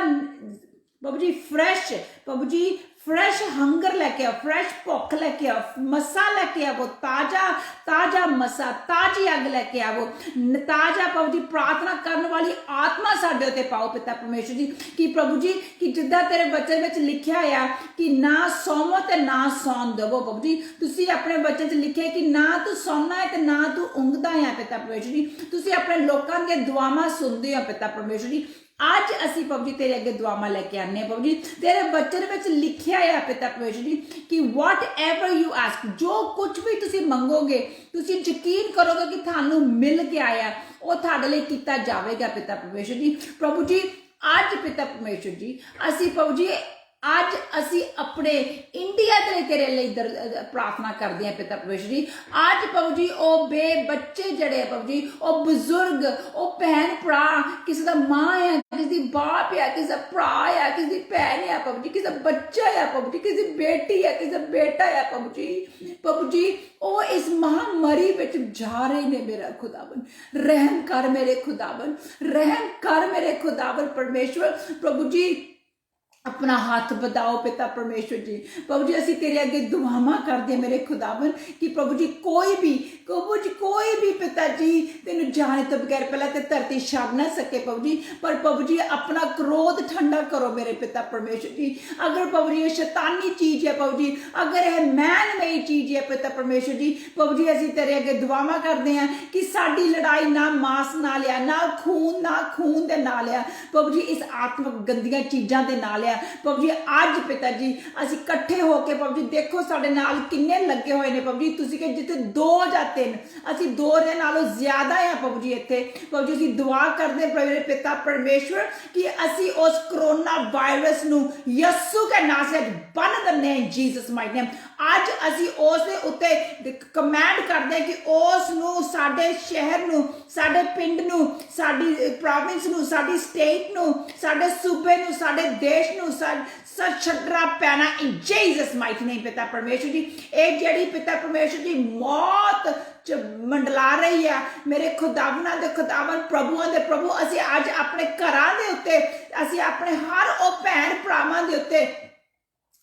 [SPEAKER 1] प्रभु जी फ्रैश प्रभु जी फ्रैश हंगर लैके आओ, फ्रैश भुख लैके आओ, मसा लैके आओ, ताजा मसा, ताजी अग लैके आओ, ताजा प्रभु जी प्रार्थना करने वाली आत्मा साडे उत्ते पाओ पिता परमेश्वर जी। कि प्रभु जी कि जिद्दां तेरे वचन में लिखा है कि ना सोवो ते ना सौन देवो प्रभु जी, तुसीं अपने वचन च लिखे कि ना तू सौना है ते ना तू ऊँघदा है पिता परमेश्वर जी। तुसीं अपने लोगों दी दुआवां सुनदे हो पिता परमेश्वर जी। अज असी प्रभु जी तेरे अगे दुआवां लैके आने प्रभु जी, तेरे वचन में लिखा है पिता परमेश्वर जी कि वट एवर यू आस्क, जो कुछ भी तुसीं मंगोगे तुसीं यकीन करोगे कि थानू मिल गया है, वो थाडे लई कीता जावेगा पिता परमेश्वर जी। प्रभु जी अज पिता परमेश्वर जी असी प्रभु जी अज असी अपने इंडिया के तेरे लिए प्रार्थना करते हैं पिता परमेश्वर जी। अज प्रभु जी ओ बे बच्चे जड़े प्रभु जी, ओ बुजुर्ग, ओ भैन भरा, किसी का माँ है, किसी की बाप है, किसी का भरा है, किसी की भैन है प्रभु जी, किसी का बच्चा है प्रभु जी, किसी की बेटी है, किसी का बेटा है प्रभु जी। प्रभु जी ओ इस महामारी में जा रहे ने मेरा खुदावन, रहम कर मेरे खुदावन, रहम कर मेरे खुदावन परमेश्वर। प्रभु जी अपना हाथ बताओ पिता परमेश्वर जी। प्रभु जी असी तेरे अगे दुआवां करदे मेरे खुदावन कि प्रभु जी कोई भी पिता जी तेनू जाने तो बगैर पहले तो धरती छड़ ना सके प्रभु जी, पर प्रभु जी अपना क्रोध ठंडा करो मेरे पिता परमेश्वर जी। अगर प्रभु जी ये शैतानी चीज है प्रभु जी, अगर यह मैन मेड चीज है पिता परमेश्वर जी, प्रभु जी असी तेरे अगे दुआवां करदे हैं कि साडी लड़ाई ना मांस नाल है, ना खून दे नाल है प्रभु जी, इस आत्मक गंदियां चीज़ां दे नाल है प्रभु जी। अज पिता जी असी इकट्ठे होके प्रभु जी देखो साडे नाल किन्ने लगे हुए ने प्रभु जी, तुसीं कि जिथे 2 या 3 असी 2 दे नालों ज्यादा है प्रभु जी इत्थे प्रभु जी। असी दुआ करदे प्रभु पिता परमेश्वर कि असी उस कोरोना वायरस नू यीशु के नाम से बन दने इन जीसस माइट नेम। अज असी उस दे उत्ते कमांड करदे कि उस नू साडे शहर नू, साडे पिंड नू, साडी प्रोविंस नू, साडी स्टेट नू, साडे सूबे नू, साडे देश नू छड्डना पैना इन जीसस माइटी नेम पिता परमेश्वर जी। एक जड़ी पिता परमेश्वर जी मौत मंडला रही है मेरे खुदावना दे खुदावन, प्रभुआं दे प्रभु, असी अज अपने घरां दे उत्ते, असी अपने हर ओ भैन भरावां दे उत्ते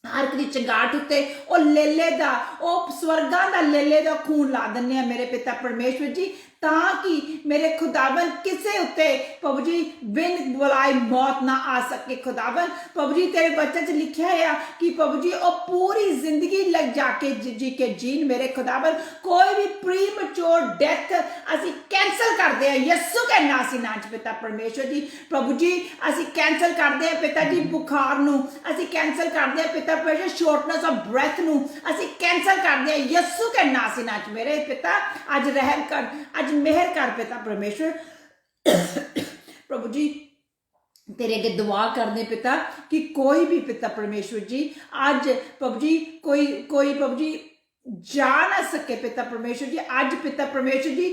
[SPEAKER 1] हर एक दी चंगाहट उत्ते ओ लेले दा ओ स्वर्गां दा लेले दा खून ला दिन्ने आ मेरे पिता परमेश्वर जी, ताकि मेरे खुदावन किसे उत्ते प्रभु जी बिन बुलाए मौत ना आ सके। खुदावन प्रभु जी तेरे वचन च लिखा है कि प्रभु जी ओ पूरी जिंदगी लग जाके जी के जीन मेरे खुदावन, कोई भी प्रीमैच्योर डेथ असी कैंसल करते हैं यीशु के नाम से नाच पिता परमेश्वर जी। प्रभु जी असी कैंसल करते हैं पिता जी बुखार नू, असी कैंसल करते हैं पिता परमेश्वर शॉर्टनेस ऑफ ब्रेथ नू, असी कैंसल करते हैं यीशु के नाम से नाच मेरे पिता। अज रहम कर, अज मेहर कर पिता परमेश्वर। प्रभु जी तेरे अगे दुआ करने पिता कि कोई भी पिता परमेश्वर जी आज प्रभु जी कोई प्रभु जी जा ना सके पिता परमेश्वर जी। आज पिता परमेश्वर जी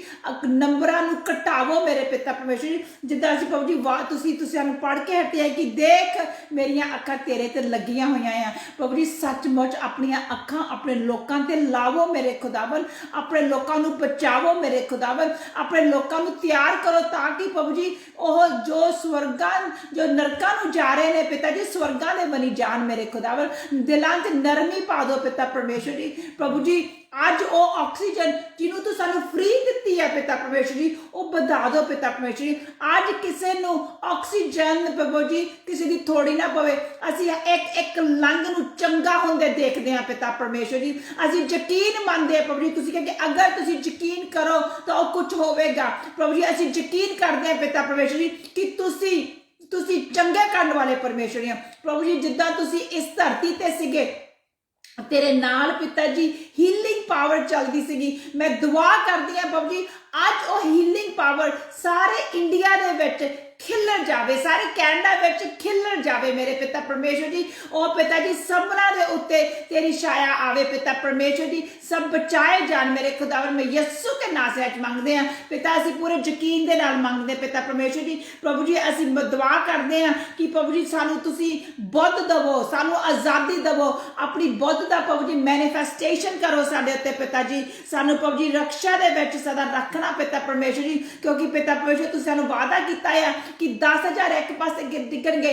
[SPEAKER 1] नंबरां नू घटावो मेरे पिता परमेश्वर जी, जिद्दां असीं प्रभु जी वाह तुसीं सानूं पढ़ के हटे हैं कि देख मेरियां अखां तेरे ते लगियां होईयां आ। प्रभु जी सचमुच अपनियां अखां अपने लोकां ते लावो मेरे खुदावन, अपने लोकां नू बचावो मेरे खुदावन, अपने लोकां नू तैयार करो ताकि प्रभु जी ओह जो स्वर्गां जो नरकां नू जा रहे ने पिता जी स्वर्गां दे बनी जान मेरे खुदावन। दिलां च नरमी पा दो पिता परमेश्वर जी। प्रभु जी अज ओ ऑक्सीजन जिन्हों तू सानू फ्री दिती है पिता परमेश्वर जी वो बधा दो पिता परमेश्वर जी। अज किसी नू ऑक्सीजन प्रभु जी किसी दी थोड़ी ना पवे, असी एक एक लंग नू चंगा होंदे देखते हैं पिता परमेश्वर जी। असी यकीन मानते हैं प्रभु जी, तुसी कहे अगर तुसी यकीन करो तो कुछ होवेगा। प्रभु जी असी यकीन करते हैं पिता परमेश्वर जी कि तुसी चंगे करने वाले परमेश्वर हैं। प्रभु जी जिद्दां तुसी इस धरती ते सिगे तेरे नाल पिता जी हीलिंग पावर चलती सीगी, मैं दुआ करती हाँ प्रभु जी अज वो हीलिंग पावर सारे इंडिया दे विच खिलर जावे, सारे कैनेडा विच खिलर जावे मेरे पिता परमेश्वर जी। ओ पिता जी सबना दे उत्ते तेरी छाया आवे पिता परमेश्वर जी, सब बचाए जान मेरे खुदावन। में यीशु के नाम से अज मंगते हैं पिता, असी पूरे यकीन दे नाल मंगते पिता परमेश्वर जी। प्रभु जी असी दुआ करते हैं कि प्रभु जी सानू तुसी बुद्ध दवो, सानू आज़ादी दवो, अपनी बुद्ध दा प्रभु जी मैनिफेस्टेशन करो साडे उत्ते पिता जी। सानू प्रभु जी रक्षा दे विच सदा रखना पिता परमेश्वर जी, क्योंकि पिता परमेश्वर तुसीं सानू वादा कीता है कि 10,000 एक पासे डिगणगे,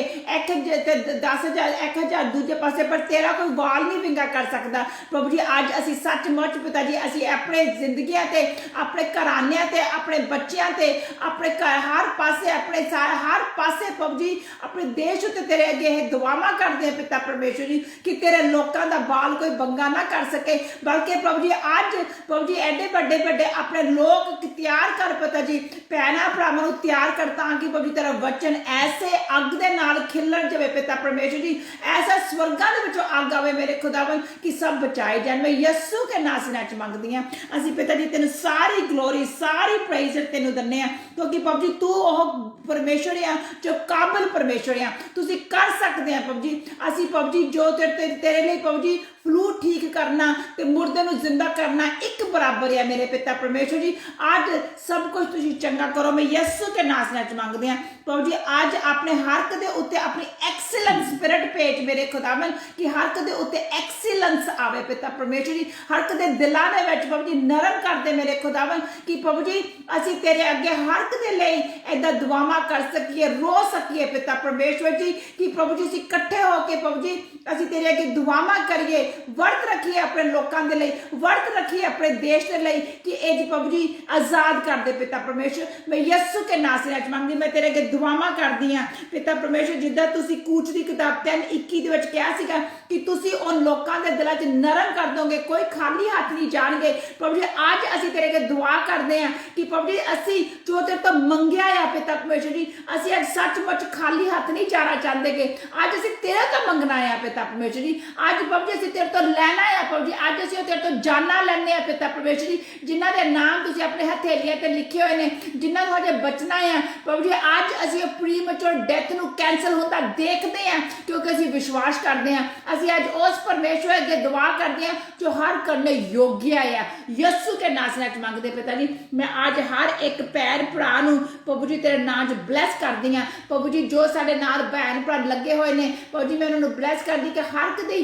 [SPEAKER 1] 10,000 1,000 दूजे पासे, पर तेरा कोई वाल नहीं विंगा कर सकता। प्रभु जी अज असी सचमुच पिता जी असी अपने जिंदगियां ते अपने घरानियां ते अपने बच्चियां ते अपने हर पासे अपने हर पासे प्रभु जी अपने देश उत्ते तेरे अगे दुआवां करते हैं पिता परमेश्वर जी कि तेरे लोकां दा बाल कोई बंगा ना कर सके। बल्कि प्रभु जी अज प्रभु जी एडे बड़े बड़े अपने लोग तैयार कर पिता जी, भैणां भरावां नूं तैयार कर ताकि प्रभु तेरा वचन ऐसे अग दे नाल खिलण जावे पिता परमेश्वर जी, ऐसा स्वर्गां दे विचों अग आवे मेरे खुदावन कि सब बचाए जान। मैं यीशु के नाम से नाच मंगदी हां। असीं पिता जी तेनू सारी ग्लोरी सारी प्रेज तेनू दन्ने आ, क्योंकि प्रभु जी तू ओह परमेश्वर आ जो काबिल परमेश्वर आ, तुसीं कर सकदे आ प्रभु जी। असीं प्रभु जी जो तेरे लिए प्रभु जी फ्लू ठीक करना ते मुर्दे नूं जिंदा करना एक बराबर है मेरे पिता परमेश्वर जी। अज सब कुछ तुसीं चंगा करो, मैं यीशु के नाम से नाच मंगदी हां प्रभु जी। अज अपने हर दे उत्ते अपनी एक्सीलेंस स्पिरिट भेज मेरे खुदावन कि हर दे उत्ते एक्सीलेंस आवे पिता परमेश्वर जी। हर दे दिलां दे विच प्रभु जी नरम कर दे मेरे खुदावन कि प्रभु जी असीं तेरे अगे हर दे लई ऐदा दुआवां कर सकीए, रो सकीए पिता परमेश्वर जी कि प्रभु जी असीं इकट्ठे होके प्रभु जी असीं तेरे अगे दुआवां करिए, वर्त रखिए अपने लोकां दे लई, वर्त रखिए अपने देश दे लई कि ए जी प्रभु जी आजाद कर दे पिता परमेश्वर। मैं यीशु के नाम से आज मंगदी, मैं तेरे अगे दुआवां करदी हां पिता परमेश्वर जिद्दां तुसीं कूच दी किताब 3:21 दे विच कहा सीगा कि तुसीं उन लोकां दे दिलां 'च नरम कर दोगे, कोई खाली हाथ नहीं जाणगे। प्रभु जी अज असीं तेरे अगे दुआ करदे हां कि प्रभु जी असीं जो तेरे तो मंगिया है पिता परमेश्वर जी, असीं अज सचमुच खाली हाथ नहीं जाना चाहते कि अज असीं तेरे तो मंगना है पिता परमेश्वर जी। अज प्रभु जी असीं तेरे तो लैना है प्रभु जी, अज असीं तेरे तो जाना लैने आ पिता परमेश्वर जी, जिन्हां दे नाम तुसीं अपने हथेलियां ते लिखे हुए ने, जिन्हां नूं अजे बचना है प्रभु जी। अज असीं प्रीमैच्योर डेथ नूं कैंसल होंदा देखदे हां क्योंकि असीं विश्वास करदे हां। असीं अज उस परमेश्वर अगे दुआ करदे हां जो हर करने योग्य है, यीशु के नाम से मंगदे पिता जी। मैं अज हर एक भैन भरा नूं प्रभु जी तेरे नाम च ब्लैस करदी हां प्रभु जी, जो साडे नाल भैन भरा लगे हुए ने प्रभु जी मैं उन्हां नूं ब्लैस करदी कि हर कदी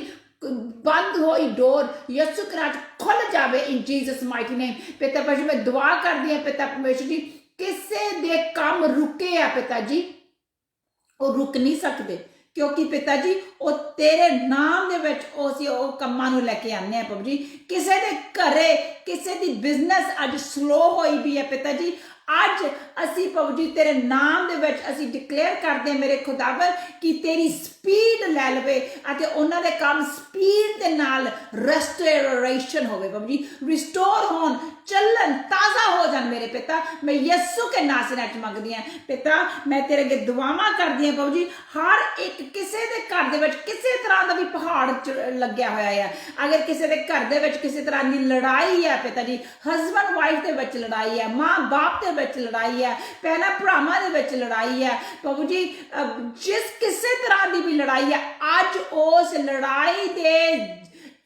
[SPEAKER 1] बंद होई डोर यीशु कराच खुल जावे इन जीसस माइटी नेम पिता परमेश्वर। मैं दुआ करदी हां पिता परमेश्वर जी किसे दे काम रुके आ पिता जी, वो रुक नहीं सकते क्योंकि पिता जी वो तेरे नाम दे विच ਅਸੀਂ ਉਹ ਕੰਮਾਂ ਨੂੰ ਲੈ ਕੇ ਆਉਂਦੇ ਆ ਪ੍ਰਭੂ ਜੀ ਕਿਸੇ ਦੇ ਘਰੇ ਕਿਸੇ ਦੀ ਬਿਜ਼ਨਸ ਅੱਜ ਸਲੋ ਹੋਈ ਵੀ ਹੈ ਪਿਤਾ ਜੀ ਅੱਜ ਅਸੀਂ ਪ੍ਰਭੂ ਜੀ ਤੇਰੇ ਨਾਮ ਦੇ ਵਿੱਚ ਅਸੀਂ ਡਿਕਲੇਅਰ ਕਰਦੇ ਮੇਰੇ ਖੁਦਾਵੰਦ ਕਿ ਤੇਰੀ ਸਪੀਡ ਲੈ ਲਵੇ ਅਤੇ ਉਹਨਾਂ ਦੇ ਕੰਮ ਸਪੀਡ ਦੇ ਨਾਲ ਰੈਸਟੋਰੇਸ਼ਨ ਹੋਵੇ ਪ੍ਰਭੂ ਜੀ ਰਿਸਟੋਰ ਹੋਣ ਚੱਲਣ ਤਾਜ਼ਾ ਹੋ ਜਾਣ ਮੇਰੇ ਪਿਤਾ ਮੈਂ ਯਿਸੂ ਕੇ ਨਾਮ ਸੇ ਮੰਗਦੀ ਹਾਂ ਪਿਤਾ ਮੈਂ ਤੇਰੇ ਅੱਗੇ ਦੁਆਵਾਂ ਕਰਦੀ ਹਾਂ ਪ੍ਰਭੂ ਜੀ ਹਰ ਇੱਕ ਕਿਸੇ ਦੇ ਘਰ ਦੇ ਵਿੱਚ ਕਿਸੇ ਤਰ੍ਹਾਂ ਦਾ ਵੀ ਪਹਾੜ ਲੱਗਿਆ ਹੋਇਆ ਹੈ ਅਗਰ ਕਿਸੇ ਦੇ ਘਰ ਦੇ ਵਿੱਚ ਕਿਸੇ ਤਰ੍ਹਾਂ ਦੀ ਲੜਾਈ ਹੈ ਪਿਤਾ ਜੀ ਹਸਬੈਂਡ ਵਾਈਫ ਦੇ ਵਿੱਚ ਲੜਾਈ ਹੈ ਮਾਂ ਬਾਪ ਦੇ ਵਿੱਚ ਲੜਾਈ ਹੈ ਭੈਣਾਂ ਭਰਾਵਾਂ ਦੇ ਵਿੱਚ ਲੜਾਈ ਹੈ ਪ੍ਰਭੂ ਜੀ ਜਿਸ ਕਿਸੇ ਤਰ੍ਹਾਂ ਦੀ ਵੀ ਲੜਾਈ ਹੈ ਅੱਜ ਉਸ ਲੜਾਈ ਦੇ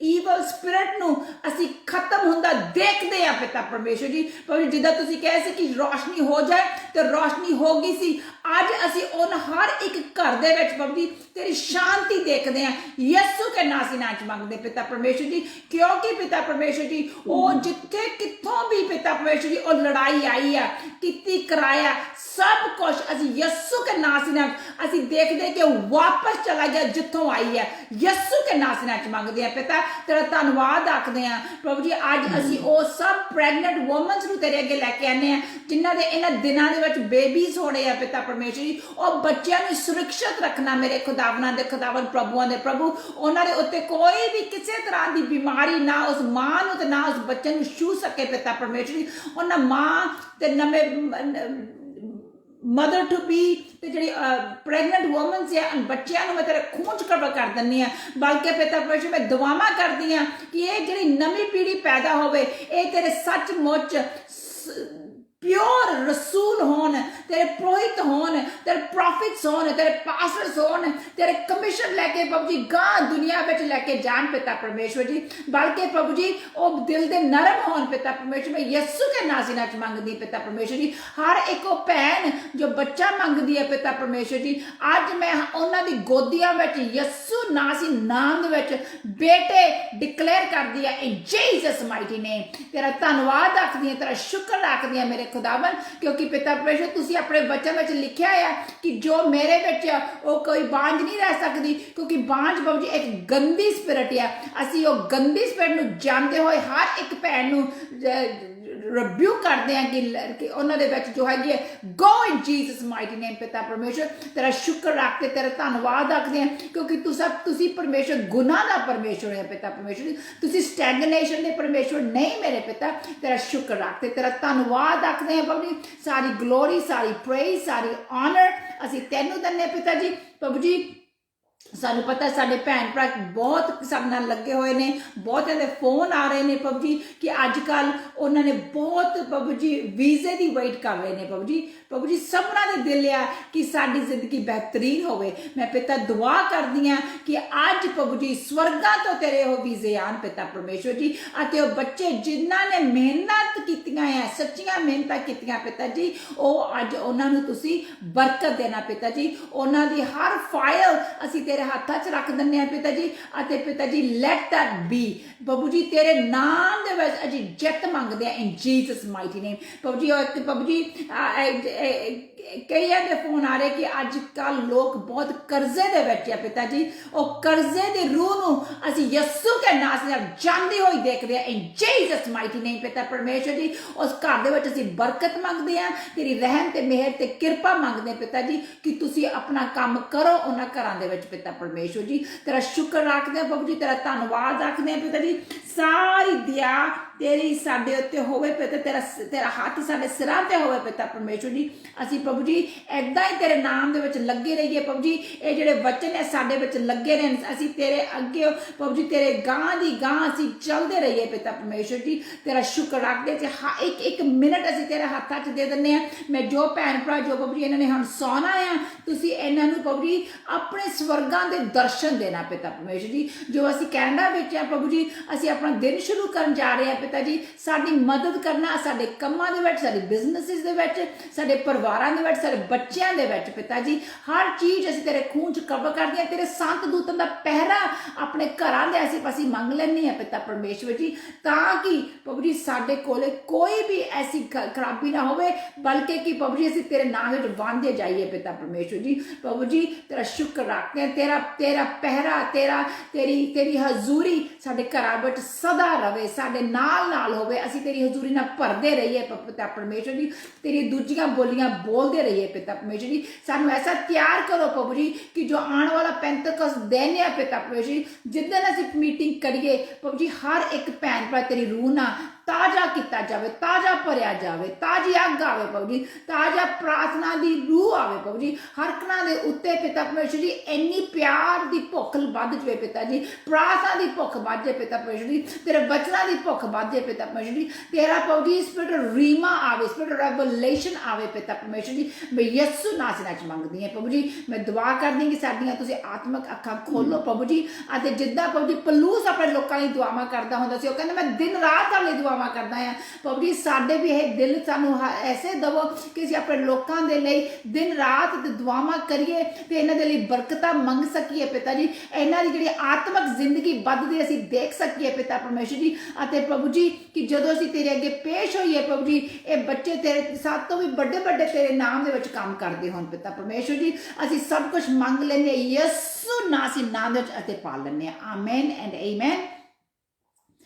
[SPEAKER 1] ਈਵਲ ਸਪਿਰਿਟ ਨੂੰ ਅਸੀਂ ਖਤਮ ਹੁੰਦਾ ਦੇਖਦੇ ਆ ਪਿਤਾ ਪਰਮੇਸ਼ਰ ਜੀ ਪ੍ਰਭੂ ਜਿੱਦਾਂ ਤੁਸੀਂ ਕਹੇ ਸੀ ਕਿ ਰੋਸ਼ਨੀ ਹੋ ਜਾਏ ਤੇ ਰੋਸ਼ਨੀ ਹੋ ਗਈ ਸੀ ਅੱਜ ਅਸੀਂ ਉਹਨਾਂ ਹਰ ਇੱਕ ਘਰ ਦੇ ਵਿੱਚ ਪ੍ਰਭੂ ਜੀ ਤੇਰੀ ਸ਼ਾਂਤੀ ਦੇਖਦੇ ਆ ਯਿਸੂ ਕੇ ਨਾਮ ਨਾਲ ਮੰਗਦੇ ਪਿਤਾ ਪਰਮੇਸ਼ਰ ਜੀ ਕਿਉਂਕਿ ਪਿਤਾ ਪਰਮੇਸ਼ਰ ਜੀ ਉਹ ਜਿੱਥੇ ਕਿੱਥੋਂ ਵੀ ਪਿਤਾ ਪਰਮੇਸ਼ਰ ਜੀ ਉਹ ਲੜਾਈ ਆਈ ਆ ਕੀਤੀ ਕਰਾਇਆ ਸਭ ਕੁਝ ਅਸੀਂ ਯਿਸੂ ਕੇ ਨਾਮ ਨਾਲ ਅਸੀਂ ਦੇਖਦੇ ਕਿ ਉਹ ਵਾਪਸ ਚਲਾ ਗਿਆ ਜਿੱਥੋਂ ਆਈ ਹੈ ਯਿਸੂ ਕੇ ਨਾਮ ਨਾਲ ਮੰਗਦੇ ਆ ਪਿਤਾ ਤੇਰਾ ਧੰਨਵਾਦ ਆਖਦੇ ਆ ਪ੍ਰਭੂ ਜੀ ਅੱਜ ਅਸੀਂ ਉਹ ਸਭ ਪ੍ਰੈਗਨੈਂਟ ਵੂਮਨਸ ਨੂੰ ਤੇਰੇ ਅੱਗੇ ਲੈ ਕੇ ਆਨੇ ਆ ਜਿਨ੍ਹਾਂ ਦੇ ਇਹਨਾਂ ਦਿਨਾਂ ਦੇ ਵਿੱਚ ਬੇਬੀਜ਼ ਹੋਣੇ ਆ ਪਿਤਾ ਪਰਮੇਸ਼ਰ ਜੀ ਉਹ ਬੱਚਿਆਂ ਨੂੰ ਸੁਰੱਖਿਅਤ ਰੱਖਣਾ ਮੇਰੇ ਖੁਦਾਵਨਾਂ ਦੇ ਖੁਦਾਵਨ ਪ੍ਰਭੂਆਂ ਦੇ ਪ੍ਰਭੂ ਉਹਨਾਂ ਦੇ ਉੱਤੇ ਕੋਈ ਵੀ ਕਿਸੇ ਤਰ੍ਹਾਂ ਦੀ ਬਿਮਾਰੀ ਨਾ ਉਸ ਮਾਂ ਨੂੰ ਤੇ ਨਾ ਉਸ ਬੱਚੇ ਨੂੰ ਛੂ ਸਕੇ ਪਿਤਾ ਪਰਮੇਸ਼ਰ ਜੀ ਉਹਨਾਂ ਮਾਂ ਤੇ ਨਵੇਂ ਮਦਰ ਟੂ ਬੀ ਤੇ ਜਿਹੜੀ ਪ੍ਰੈਗਨੈਂਟ ਵੂਮਨਸ ਹੈ ਬੱਚਿਆਂ ਨੂੰ ਮੈਂ ਤੇਰੇ ਖੂਨ ਚ ਕਵਰ ਕਰ ਦਿੰਦੀ ਹਾਂ ਬਲਕਿ ਪਿਤਾ ਪਰਮੇਸ਼ਰ ਮੈਂ ਦੁਆਵਾਂ ਕਰਦੀ ਹਾਂ ਕਿ ਇਹ ਜਿਹੜੀ ਨਵੀਂ ਪੀੜ੍ਹੀ ਪੈਦਾ ਹੋਵੇ ਇਹ ਤੇਰੇ ਸੱਚਮੁੱਚ प्योर रसूल होन तेरे पुरोहित होन तेरे प्रॉफिट्स होन तेरे पास्टर्स होन तेरे कमीशन लैके प्रभु जी गां दुनिया में लैके जान पिता परमेश्वर जी बल्कि प्रभु जी वो दिल दे नरम होन पिता परमेश्वर मैं यस्सु के नाज़ नाच मंगदी पिता परमेश्वर जी हर एक भैन जो बच्चा मंगदी है पिता परमेश्वर जी अज मैं उन्हां दी गोदियां विच यस्सु नासी नाम दे विच बेटे डिक्लेयर कर दिया इन जीसस माइटी नेम तेरा धन्नवाद आखदी हां तेरा शुक्र आखदी हां मेरे खुदावन क्योंकि पिता परमेश्वर तुसी अपने बचन में लिखा है कि जो मेरे विच वो कोई बांझ नहीं रह सकती क्योंकि बांझ बाबू जी एक गंदी स्पिरिट है असी वो गंदी स्पिरिट नूं जानते हुए हर एक भैन नूं रिब्यूक करते हैं कि उन्होंने विच जो है गो इन जीसस माइटी नेम पिता परमेश्वर तेरा शुक्र रखते तेरा धन्नवाद रखते हैं क्योंकि तुसी परमेश्वर गुनाह दा परमेश्वर है पिता परमेश्वर तुसी स्टैगनेशन दे परमेश्वर नहीं मेरे पिता तेरा शुक्र रखते तेरा धन्नवाद रखते हैं प्रभु जी सारी ग्लोरी सारी प्रेज सारी ऑनर असी तैनू दन्ने पिता जी प्रभु जी सानू पता साडे भैन भरा बहुत सब नाल लगे हुए ने बहुत दे फोन आ रहे ने प्रभु जी कि अजकल उन्होंने बहुत प्रभु जी वीजे की वेट कर रहे हैं प्रभु जी सबना दे दिल आ कि साडी जिंदगी बेहतरीन होवे मैं पिता दुआ करदी हां कि अज प्रभु जी स्वर्गां तो तेरे हो वीजे आन पिता परमेश्वर जी अते ओ बच्चे जिन्हां ने मेहनत कीतियां है सच्चियां मेहनतां कीतियां पिता जी ओ अज उन्हां नूं तुसी बरकत देना पिता जी उन्हां दी हर फाइल असी तेरे हाथां च रख दिंदे हां पिता जी अते पिता जी लेट दैट बी प्रभु जी तेरे नाम दे विच अजी जित मंगदे इन जीसस माइटी नेम प्रभु जी कई दे फोन आ रहे कि अजकल लोग बहुत कर्जे दे विच है पिता जी और कर्जे दे रूह नूं असी यस्सु के नाम नाल जांदे होई देखदे इन जीसस माइटी नेम पिता परमेश्वर जी उस घर दे विच असी बरकत मंगदे हां तेरी रहम ते मेहर ते कृपा मंगदे पिता जी कि तुसी अपना काम करो उन्हां घरां दे विच पिता परमेश्वर जी तेरा शुक्र रखदे हां प्रभु जी तेरा धन्नवाद रखदे हां पिता जी सारी दया तेरी साडे उत्ते होवे पिता तेरा हाथ साडे सिरां ते होवे पिता परमेश्वर जी असी प्रभु जी ऐदां ही तेरे नाम दे विच लगे रहिए प्रभु जी ये जिहड़े वचन है साडे विच लगे रहन असी तेरे अगे प्रभु जी तेरे गां दी गां असी चलदे रहिए पिता परमेश्वर जी तेरा शुक्र रखदे कि एक मिनट असी तेरे हाथां च दे दिंदे हां मैं जो भैन भरा जो प्रभु जी इन्हां ने हुण सौना है तुसी इन्हां नूं प्रभु जी अपने स्वर्गां दे दर्शन देना पिता परमेश्वर जी जो असी कैनेडा विच है प्रभु जी असी अपना दिन शुरू करन जा रहे हैं पिता जी साडी मदद करना, साडे कम्मां दे विच, साडे बिजनेसिस दे विच, साडे परिवारां दे विच, साडे बच्चियां दे विच पिता जी हर चीज़ असीं तेरे खून च कवर करदे हां। तेरे संत दूतां दा पहरा अपने घरां दे आसे पासे मंग लैंदे हां पिता परमेश्वर जी, तां कि प्रभु जी साडे कोले कोई भी ऐसी खराबी ना होवे, बल्कि कि प्रभु जी असीं तेरे नाम विच वांदे जाइए पिता परमेश्वर जी। प्रभु जी तेरा शुक्र रखते हैं, तेरा तेरा पहरा, तेरी तेरी हजूरी साडे घरां विच सदा रवे, साडे नाल नाल होवे, असीं तेरी हजूरी नाल भरदे रहिए पिता परमेश्वर जी, तेरी दूजियां बोलियां बोलदे रहिए पिता परमेश्वर जी। सानू ऐसा तैयार करो प्रभु जी कि जो आने वाला पेंतकुस्त दिन है पिता परमेश्वर जी, जिद्दन असीं मीटिंग करिए प्रभु जी, हर एक भैन भरा तेरी रूह ना ताज़ा किया जाए, ताज़ा भरिया जाए, ताज़ी अग आवे प्रभु जी, ताज़ा प्रार्थना की रूह आवे प्रभु जी, हरकना दे उत्ते पिता परमेश्वर जी इन्नी प्यार की भुख वध जाए पिता जी, प्रार्थना की भुख वध जाए पिता परमेश्वर जी, तेरे वचना की भुख वध जाए पिता परमेश्वर जी, तेरा प्रभु जी स्पिरिट रीमा आवे, स्पिरिट रेवलेशन आवे पिता परमेश्वर जी। मैं यस्सु नाम च मंगदी हां प्रभु जी, मैं दुआ करदी कि साडियां तुसीं आत्मक अखां खोलो प्रभु जी, अते जिद्दां प्रभु जी पलूस अपने लोकां लई दुआवां करदा हुंदा सी, ओह कहंदा मैं दिन रात हाले दुआवां करदा हां प्रभु जी, साडे भी यह दिल सानू ऐसे दवो कि असीं अपने लोकां दे लई दिन रात दुआवां करिए ते इन्हां दे लई बरकतां मंग सकीए पिता जी, इन्हां दी जिहड़ी आत्मक जिंदगी बधदी असीं देख सकीए पिता परमेश्वर जी। अते प्रभु जी कि जदों असीं तेरे अगे पेश होईए प्रभु जी, ये बच्चे तेरे साथ तो भी बड़े बड़े तेरे नाम दे विच काम करदे होण पिता परमेश्वर जी, असीं सब कुछ मंग लैंदे यीशु नाम दे विच अते पा लैंदे हां। आमीन एंड आमीन।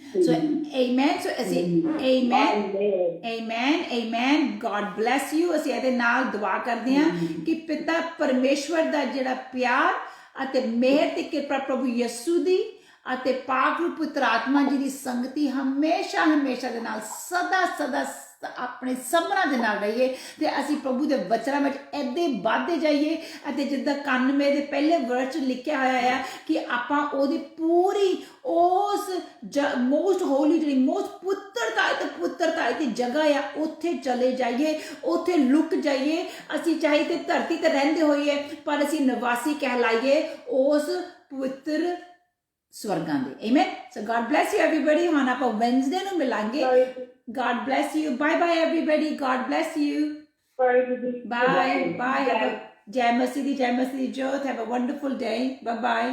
[SPEAKER 1] So amen, so ਅਸੀਂ amen amen amen, God bless you। ਅਸੀਂ ਇਹਦੇ ਨਾਲ ਦੁਆ ਕਰਦੇ ਹਾਂ ਕਿ ਪਿਤਾ ਪਰਮੇਸ਼ਵਰ ਦਾ ਜਿਹੜਾ ਪਿਆਰ ਅਤੇ ਮਿਹਰ ਤੇ ਕਿਰਪਾ ਪ੍ਰਭੂ ਯਿਸੂ ਦੀ ਅਤੇ ਪਾਕ ਰੂਪ ਪੁੱਤਰ ਆਤਮਾ ਜੀ ਦੀ ਸੰਗਤੀ ਹਮੇਸ਼ਾ ਹਮੇਸ਼ਾ ਦੇ ਨਾਲ ਸਦਾ ਸਦਾ ਆਪਣੇ ਸਭਨਾਂ ਦੇ ਨਾਲ ਰਹੀਏ ਤੇ ਅਸੀਂ ਪ੍ਰਭੂ ਦੇ ਵਚਨਾਂ ਵਿੱਚ ਐਦੇ ਵੱਧਦੇ ਜਾਈਏ। ਅਤੇ ਜਿੱਦਾਂ 91 ਦੇ ਪਹਿਲੇ ਵਰਸ ਲਿਖਿਆ ਹੋਇਆ ਆ ਕਿ ਆਪਾਂ ਉਹਦੀ ਪੂਰੀ ਉਸ ਮੋਸਟ ਹੋਲੀ ਜਿਹੜੀ ਮੋਸਟ ਪੁੱਤਰਤਾ ਦੀ ਜਗ੍ਹਾ ਆ ਉੱਥੇ ਚਲੇ ਜਾਈਏ, ਉੱਥੇ ਲੁਕ ਜਾਈਏ। ਅਸੀਂ ਚਾਹੇ ਤੇ ਧਰਤੀ ਤੇ ਰਹਿੰਦੇ ਹੋਈਏ ਪਰ ਅਸੀਂ ਨਿਵਾਸੀ ਕਹਿਲਾਈਏ ਉਸ ਪਵਿੱਤਰ ਸਵਰਗਾਂ ਦੇ। Amen. So god bless you everybody. ਹੁਣ ਆਪਾਂ ਵੈਨਸਡੇ ਨੂੰ ਮਿਲਾਂਗੇ। God bless you. Bye bye everybody. God bless you. Bye. Bye. Jai Masih di Jyoth. Have a wonderful day. Bye bye.